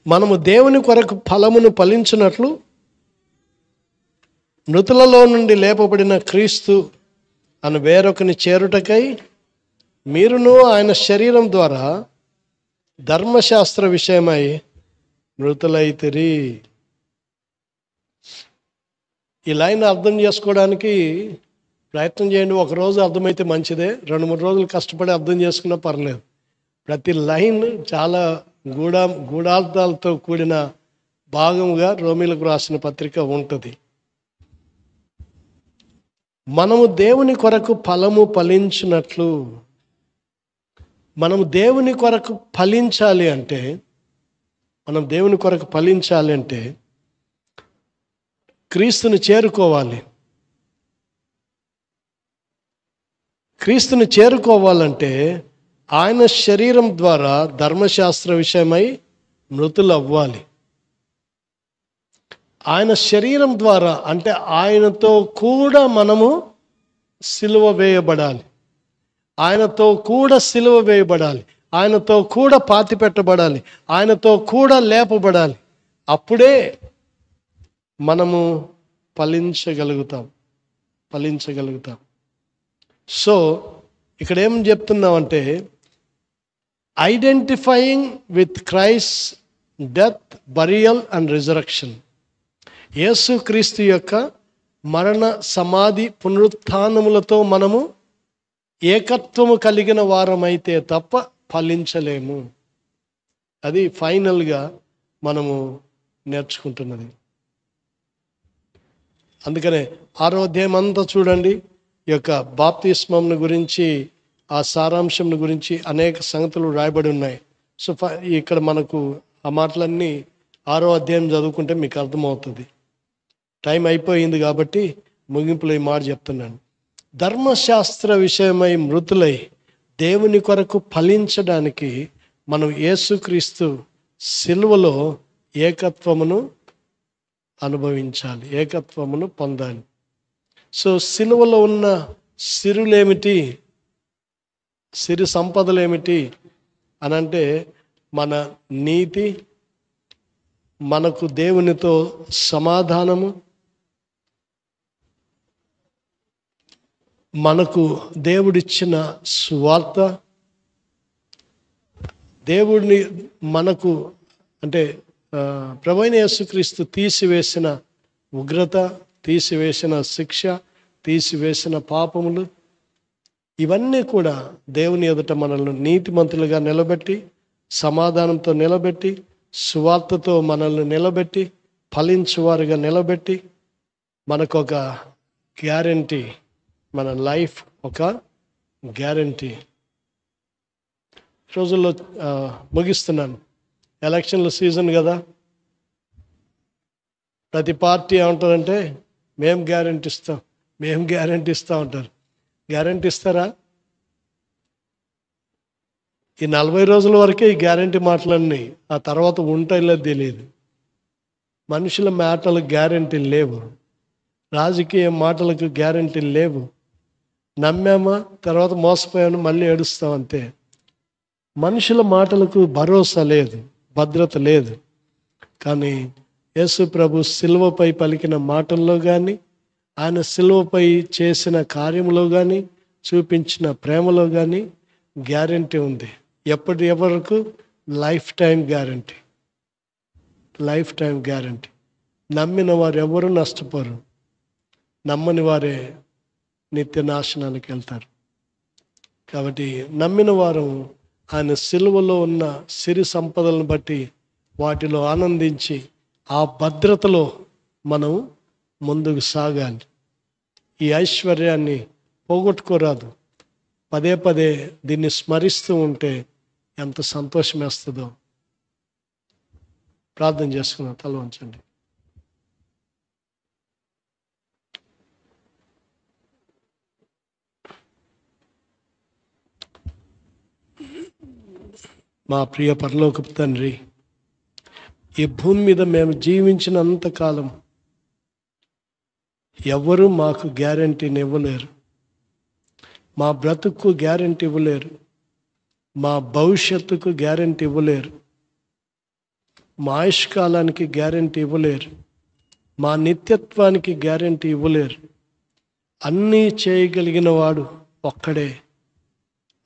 మనము దేవుని కొరకు ఫలమును ఫలించినట్లు మృతులలో నుండి లేపబడిన క్రీస్తు అని వేరొకని చేరుటకై మీరును ఆయన శరీరం ద్వారా ధర్మశాస్త్ర విషయమై మృతులైతిరి. ఈ లైన్ అర్థం చేసుకోవడానికి ప్రయత్నం చేయండి. ఒకరోజు అర్థమైతే మంచిదే, 2-3 రోజులు కష్టపడి అర్థం చేసుకున్నా పర్లేదు. ప్రతి లైన్ చాలా గూఢార్థాలతో కూడిన భాగముగా రోమీలకు రాసిన పత్రిక ఉంటుంది. మనము దేవుని కొరకు ఫలము ఫలించినట్లు, మనము దేవుని కొరకు ఫలించాలి అంటే, క్రీస్తుని చేరుకోవాలి. క్రీస్తుని చేరుకోవాలంటే ఆయన శరీరం ద్వారా ధర్మశాస్త్ర విషయమై మృతులు అవ్వాలి. ఆయన శరీరం ద్వారా అంటే ఆయనతో కూడా మనము సిలువ వేయబడాలి, ఆయనతో కూడా సిలువ వేయబడాలి, ఆయనతో కూడా పాతి పెట్టబడాలి, ఆయనతో కూడా లేపబడాలి. అప్పుడే మనము ఫలించగలుగుతాం. సో ఇక్కడ ఏం చెప్తున్నామంటే, identifying with Christ death, burial and resurrection. యేసుక్రీస్తు యొక్క మరణ, సమాధి, పునరుత్థానములతో మనము ఏకత్వము కలిగిన వారమైతే తప్ప ఫలించలేము. అది ఫైనల్గా మనము నేర్చుకుంటున్నది. అందుకనే 6వ అధ్యాయం అంతా చూడండి. ఈ యొక్క బాప్తిస్మంను గురించి, ఆ సారాంశం గురించి అనేక సంగతులు రాయబడి ఉన్నాయి. సో ఇక్కడ మనకు ఆ మాటలన్నీ 6వ అధ్యాయం చదువుకుంటే మీకు అర్థమవుతుంది. టైం అయిపోయింది కాబట్టి ముగింపులో ఈ మాట చెప్తున్నాను. ధర్మశాస్త్ర విషయమై మృతులై దేవుని కొరకు ఫలించడానికి మనం యేసుక్రీస్తు సిలువలో ఏకత్వమును అనుభవించాలి, ఏకత్వమును పొందాలి. సో సిలువలో ఉన్న సిరులేమిటి, సిరి సంపదలేమిటి అనంటే, మన నీతి, మనకు దేవునితో సమాధానము, మనకు దేవుడిచ్చిన స్వార్థ, దేవుడిని మనకు అంటే ప్రభువైన యేసుక్రీస్తు తీసివేసిన ఉగ్రత, తీసివేసిన శిక్ష, తీసివేసిన పాపములు, ఇవన్నీ కూడా దేవుని ఎదుట మనల్ని నీతిమంతులుగా నిలబెట్టి, సమాధానంతో నిలబెట్టి, సువార్తతో మనల్ని నిలబెట్టి, ఫలించువారుగా నిలబెట్టి, మనకు ఒక గ్యారంటీ, మన లైఫ్ ఒక గ్యారంటీ. రోజుల్లో ముగిస్తున్నాను. ఎలక్షన్ల సీజన్ కదా, ప్రతి పార్టీ ఏమంటారంటే మేము గ్యారంటీ ఇస్తాం అంటారు. గ్యారంటీ ఇస్తారా? ఈ 40 రోజుల వరకే ఈ గ్యారంటీ మాటలన్నీ, ఆ తర్వాత ఉంటాయిలో తెలియదు. మనుషుల మాటలకు గ్యారంటీలు లేవు, రాజకీయ మాటలకు గ్యారంటీలు లేవు. నమ్మామా, తర్వాత మోసపోయాను, మళ్ళీ ఏడుస్తాం అంతే. మనుషుల మాటలకు భరోసా లేదు, భద్రత లేదు. కానీ యేసు ప్రభు సిలువపై పలికిన మాటల్లో కానీ, ఆయన సిలువపై చేసిన కార్యంలో కానీ, చూపించిన ప్రేమలో కానీ గ్యారంటీ ఉంది. ఎప్పటి వరకు? Life time guarantee. నమ్మిన వారు ఎవరు నష్టపోరు, నమ్మని వారే నిత్య నాశనానికి వెళ్తారు. కాబట్టి నమ్మిన వారు ఆయన సిలువలో ఉన్న సిరి సంపదలను బట్టి వాటిలో ఆనందించి, ఆ భద్రతలో మనం ముందుకు సాగాలి. ఈ ఐశ్వర్యాన్ని పోగొట్టుకోరాదు. పదే పదే దీన్ని స్మరిస్తూ ఉంటే ఎంత సంతోషం వేస్తుందో. ప్రార్థన చేసుకున్నాం, తల వంచండి. మా ప్రియ పరలోకపు తండ్రి, ఈ భూమి మీద మేము జీవించినంత కాలం ఎవరు మాకు గ్యారంటీని ఇవ్వలేరు, మా బ్రతుకు గ్యారంటీ ఇవ్వలేరు, మా భవిష్యత్తుకు గ్యారంటీ ఇవ్వలేరు, మా ఆయుష్కాలానికి గ్యారంటీ ఇవ్వలేరు, మా నిత్యత్వానికి గ్యారంటీ ఇవ్వలేరు. అన్నీ చేయగలిగిన వాడు ఒక్కడే,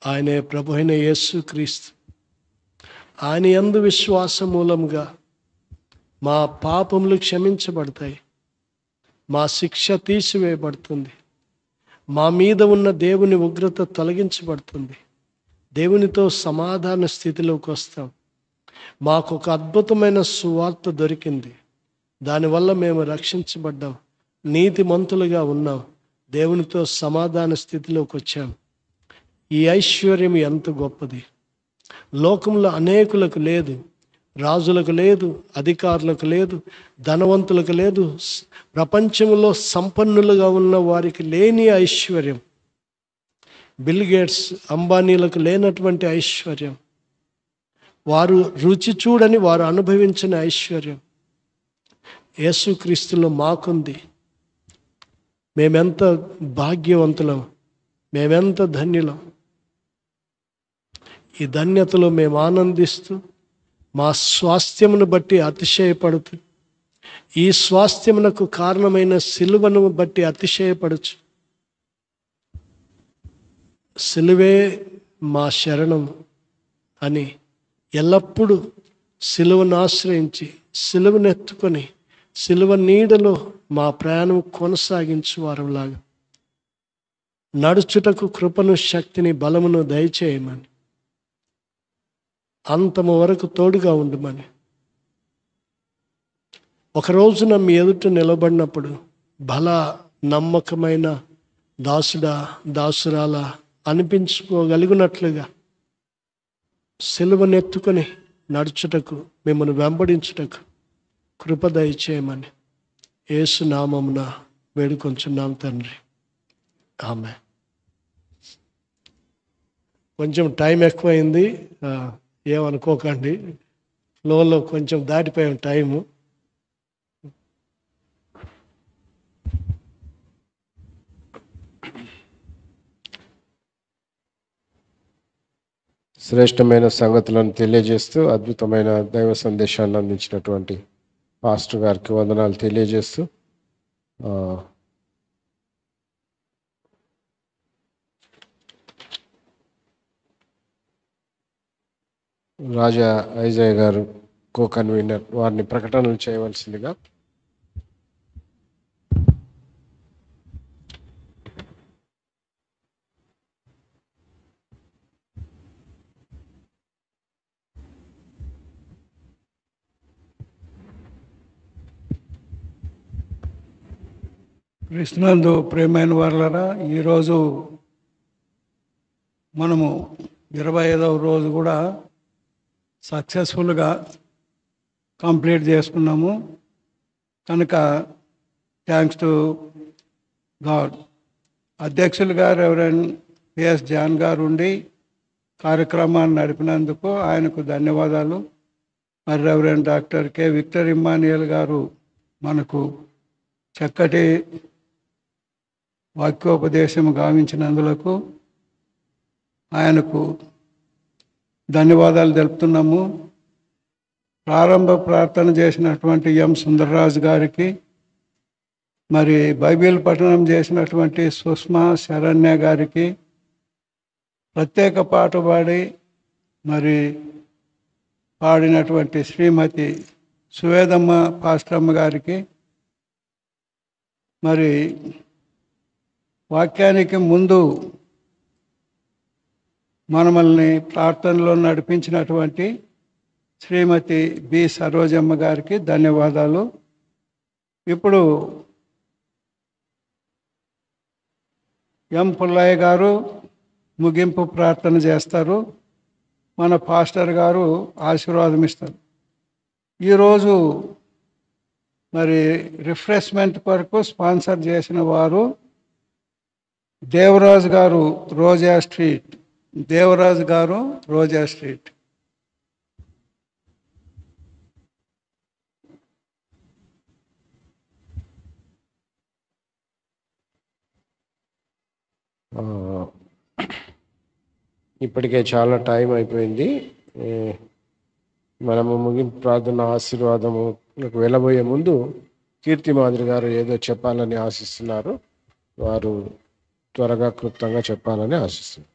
ఆయనే ప్రభు అయిన యేసుక్రీస్తు. ఆయన యందు విశ్వాస మూలంగా మా పాపములు క్షమించబడతాయి, మా శిక్ష తీసివేయబడుతుంది. మా మీద ఉన్న దేవుని ఉగ్రత తొలగించబడుతుంది. దేవునితో సమాధాన స్థితిలోకి వస్తాం. మాకు ఒక అద్భుతమైన సువార్త దొరికింది. దానివల్ల మేము రక్షించబడ్డాం, నీతిమంతులుగా ఉన్నాం, దేవునితో సమాధాన స్థితిలోకి వచ్చాం. ఈ ఐశ్వర్యం ఎంత గొప్పది! లోకంలో అనేకులకు లేదు, రాజులకు లేదు, అధికారులకు లేదు, ధనవంతులకు లేదు, ప్రపంచంలో సంపన్నులుగా ఉన్న వారికి లేని ఐశ్వర్యం, బిల్ గేట్స్ అంబానీలకు లేనటువంటి ఐశ్వర్యం, వారు రుచి చూడని వారు అనుభవించిన ఐశ్వర్యం యేసుక్రీస్తులో మాకుంది. మేమెంత భాగ్యవంతులం, మేమెంత ధన్యులం. ఈ ధన్యతలో మేము ఆనందిస్తూ మా స్వాస్థ్యమును బట్టి అతిశయపడుతూ, ఈ స్వాస్థ్యమునకు కారణమైన సిలువను బట్టి అతిశయపడచ్చు. సిలువే మా శరణం అని ఎల్లప్పుడూ సిలువను ఆశ్రయించి, సిలువనెత్తుకొని, సిలువ నీడలో మా ప్రయాణం కొనసాగించు వారంలాగా నడుచుటకు కృపను, శక్తిని, బలమును దయచేయమని, అంతము వరకు తోడుగా ఉండమని. ఒక రోజున మీ ఎదుట నిలబడినప్పుడు బల నమ్మకమైన దాసుడా, దాసురాల అనిపించుకోగలిగినట్లుగా సిలువనెత్తుకొని నడుచుటకు, మిమ్మల్ని వెంబడించుటకు కృప దయచేయమని యేసు నామమున వేడుకొంచున్నాం తండ్రి. ఆమె. కొంచెం టైం ఎక్కువైంది, ఏమనుకోకండి. ఫ్లోలో కొంచెం దాటిపోయాం టైము. శ్రేష్టమైన సంగతులను తెలియజేస్తూ అద్భుతమైన దైవ సందేశాన్ని అందించినటువంటి పాస్టర్ గారికి వందనాలు తెలియజేస్తూ రాజా ఐజయ్ గారు, కో కన్వీనర్, వారిని ప్రకటనలు చేయవలసిందిగా. క్రీస్తునందు ప్రియమైన వారలారా, ఈరోజు మనము 25వ రోజు కూడా సక్సెస్ఫుల్గా కంప్లీట్ చేసుకున్నాము. కనుక థ్యాంక్స్ టు గాడ్. అధ్యక్షులుగా రెవరెండ్ పిఎస్ జాన్ గారు ఉండి కార్యక్రమాన్ని నడిపినందుకు ఆయనకు ధన్యవాదాలు. మరి reverend doctor K Victor Emmanuel గారు మనకు చక్కటి వాక్యోపదేశం గావించినందులకు ఆయనకు ధన్యవాదాలు తెలుపుతున్నాము. ప్రారంభ ప్రార్థన చేసినటువంటి ఎం సుందర్రాజు గారికి, మరి బైబిల్ పఠనం చేసినటువంటి సుష్మా శరణ్య గారికి, ప్రత్యేక పాట పాడి మరి పాడినటువంటి శ్రీమతి సువేదమ్మ పాస్టమ్మ గారికి, మరి వాక్యానికి ముందు మనల్ని ప్రార్థనలో నడిపించినటువంటి శ్రీమతి బి సరోజమ్మ గారికి ధన్యవాదాలు. ఇప్పుడు ఎం పుల్లయ్య గారు ముగింపు ప్రార్థన చేస్తారు. మన పాస్టర్ గారు ఆశీర్వాదం ఇస్తారు. ఈరోజు మరి రిఫ్రెష్మెంట్ కొరకు స్పాన్సర్ చేసిన వారు దేవరాజు గారు, రోజా స్ట్రీట్. దేవరాజు గారు, రోజా స్ట్రీట్. ఇప్పటికే చాలా టైం అయిపోయింది. మనము ముగింపు ప్రార్థన ఆశీర్వాదము వెళ్ళబోయే ముందు కీర్తి మాదిరి గారు ఏదో చెప్పాలని ఆశిస్తున్నారు. వారు త్వరగా క్లుప్తంగా చెప్పాలని ఆశిస్తున్నారు.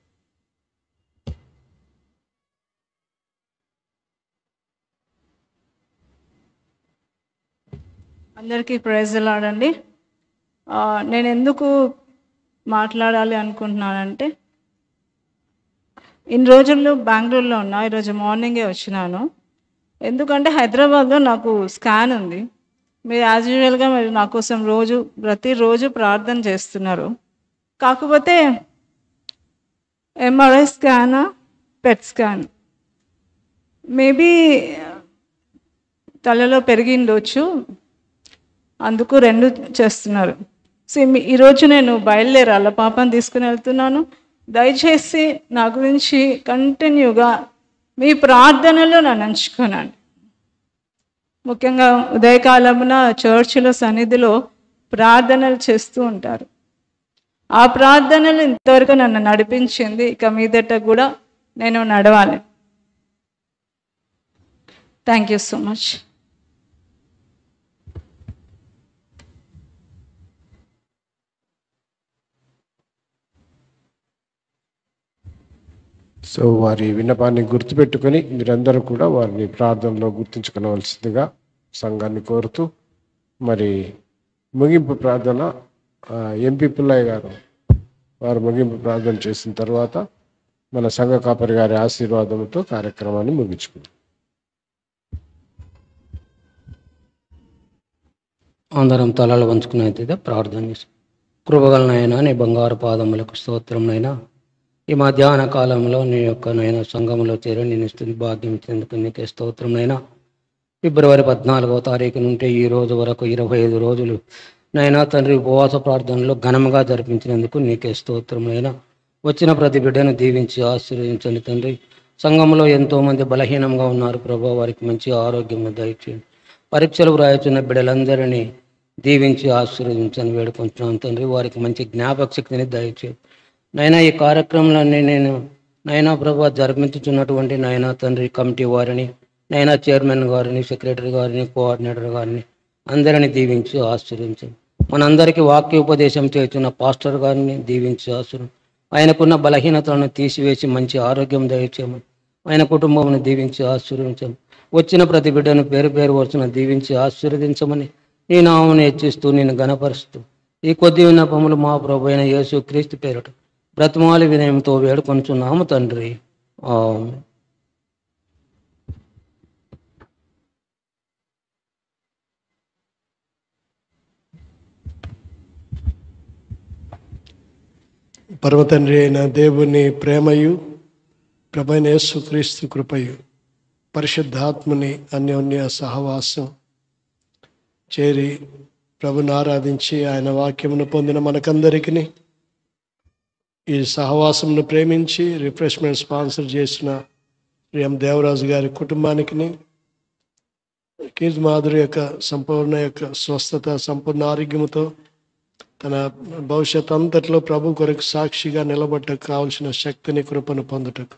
అందరికీ ప్రైజ్ లార్డ్ అండి. నేను ఎందుకు మాట్లాడాలి అనుకుంటున్నానంటే, ఇన్ని రోజుల్లో బెంగళూరులో ఉన్నా, ఈరోజు మార్నింగే వచ్చినాను. ఎందుకంటే హైదరాబాద్లో నాకు స్కాన్ ఉంది. మీరు యాజ్ యూజువల్గా మీరు నా కోసం ప్రతిరోజు ప్రార్థన చేస్తున్నారు. కాకపోతే MRI scan, PET scan maybe తలలో పెరిగిండొచ్చు, అందుకు 2 చేస్తున్నారు. ఈరోజు నేను బయలుదేరాల, పాపని తీసుకుని వెళ్తున్నాను. దయచేసి నా గురించి కంటిన్యూగా మీ ప్రార్థనలో నన్ను ఎంచుకున్నాను. ముఖ్యంగా ఉదయకాలమున చర్చిలో సన్నిధిలో ప్రార్థనలు చేస్తూ ఉంటారు. ఆ ప్రార్థనలు ఇంతవరకు నన్ను నడిపించింది. ఇక మీదట కూడా నేను నడవాలి. Thank you so much. So వారి విన్నపాన్ని గుర్తుపెట్టుకొని మీరందరూ కూడా వారిని ప్రార్థనలో గుర్తుంచుకోవాల్సిందిగా సంఘాన్ని కోరుతూ, మరి ముగింపు ప్రార్థన ఎంపీ పుల్లయ్య గారు వారు ముగింపు ప్రార్థన చేసిన తర్వాత మన సంఘ కాపరి గారి ఆశీర్వాదంతో కార్యక్రమాన్ని ముగించుకుందాం. అందరం తలలు వంచుకున్నైతే ప్రార్థన చేసి, కృపగలనైనా నీ బంగారు పాదములకు స్తోత్రంనైనా, ఈ మధ్యాహ్న కాలంలో నీ యొక్క నైనా సంఘంలో చేరి నేను స్తుతి భాగ్యం ఇచ్చేందుకు నీకే స్తోత్రంనైనా. ఫిబ్రవరి 14వ తారీఖు నుండి ఈ రోజు వరకు 25 రోజులు నైనా తండ్రి ఉపవాస ప్రార్థనలో ఘనంగా జరిపించినందుకు నీకే స్తోత్రంనైనా. వచ్చిన ప్రతి బిడ్డను దీవించి ఆశీర్వదించండి తండ్రి. సంఘంలో ఎంతోమంది బలహీనంగా ఉన్నారు ప్రభా, వారికి మంచి ఆరోగ్యం దయచేయండి. పరీక్షలు వ్రాయుచున్న బిడ్డలందరినీ దీవించి ఆశీర్వదించని వేడుకుంటున్నాను తండ్రి. వారికి మంచి జ్ఞాపక శక్తిని దయచేయండి నైనా. ఈ కార్యక్రమాలన్నీ నేను నైనా ప్రభా జరిపించుచున్నటువంటి నైనా తండ్రి కమిటీ వారిని, నైనా చైర్మన్ గారిని, సెక్రటరీ గారిని, కోఆర్డినేటర్ గారిని అందరినీ దీవించి ఆశీర్వదించండి. మనందరికీ వాక్యోపదేశం చేస్తున్న పాస్టర్ గారిని దీవించి ఆశీర్వదించండి. ఆయనకున్న బలహీనతలను తీసివేసి మంచి ఆరోగ్యం దయచేయమని, ఆయన కుటుంబంను దీవించి ఆశీర్వదించండి. వచ్చిన ప్రతి బిడ్డను పేరు పేరు వరుసన దీవించి ఆశీర్వదించమని నీ నామమును హెచ్చిస్తూ నేను గణపరుస్తూ ఈ కొద్ది విన్నపములు మా ప్రభు అయిన యేసు క్రీస్తు పేరట బ్రతమాలి వినయంతో వేడుకొనుచున్నాము తండ్రి. ఆమేన్. పరమతండ్రి అయిన దేవుని ప్రేమయు, ప్రభైన యేసుక్రీస్తు కృపయు, పరిశుద్ధాత్మని అన్యోన్య సహవాసం చేరి ప్రభుని ఆరాధించి ఆయన వాక్యమును పొందిన మనకందరికీ, ఈ సహవాసమును ప్రేమించి రిఫ్రెష్మెంట్ స్పాన్సర్ చేసిన ఎం దేవరాజు గారి కుటుంబానికి, కీజ్ మాధురి యొక్క సంపూర్ణ స్వస్థత, సంపూర్ణ ఆరోగ్యముతో తన భవిష్యత్ అంతట్లో ప్రభు కొరకు సాక్షిగా నిలబట్టకు కావలసిన శక్తిని, కృపను పొందుటకు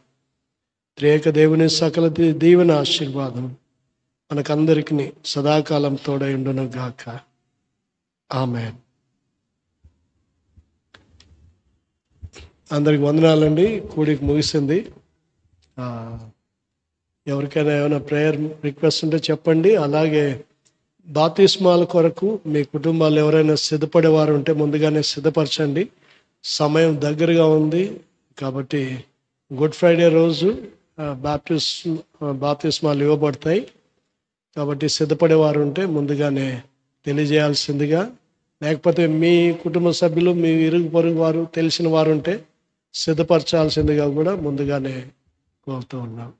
త్రియేక దేవుని సకల దీవెన ఆశీర్వాదం మనకందరికీ సదాకాలం తోడై ఉండును గాక. ఆమేన్. అందరికి వందనాలండి. కూడికి ముగిసింది. ఎవరికైనా ఏమైనా ప్రేయర్ రిక్వెస్ట్ ఉంటే చెప్పండి. అలాగే బాప్తిస్మాల కొరకు మీ కుటుంబాలు ఎవరైనా సిద్ధపడేవారు ఉంటే ముందుగానే సిద్ధపరచండి. సమయం దగ్గరగా ఉంది కాబట్టి గుడ్ ఫ్రైడే రోజు బాప్తిస్మాలు ఇవ్వబడతాయి. కాబట్టి సిద్ధపడేవారు ఉంటే ముందుగానే తెలియజేయాల్సిందిగా, లేకపోతే మీ కుటుంబ సభ్యులు, మీ ఇరుగు పొరుగు వారు, తెలిసిన వారు ఉంటే సిద్ధపరచాల్సిందిగా కూడా ముందుగానే కోరుతూ ఉన్నాం.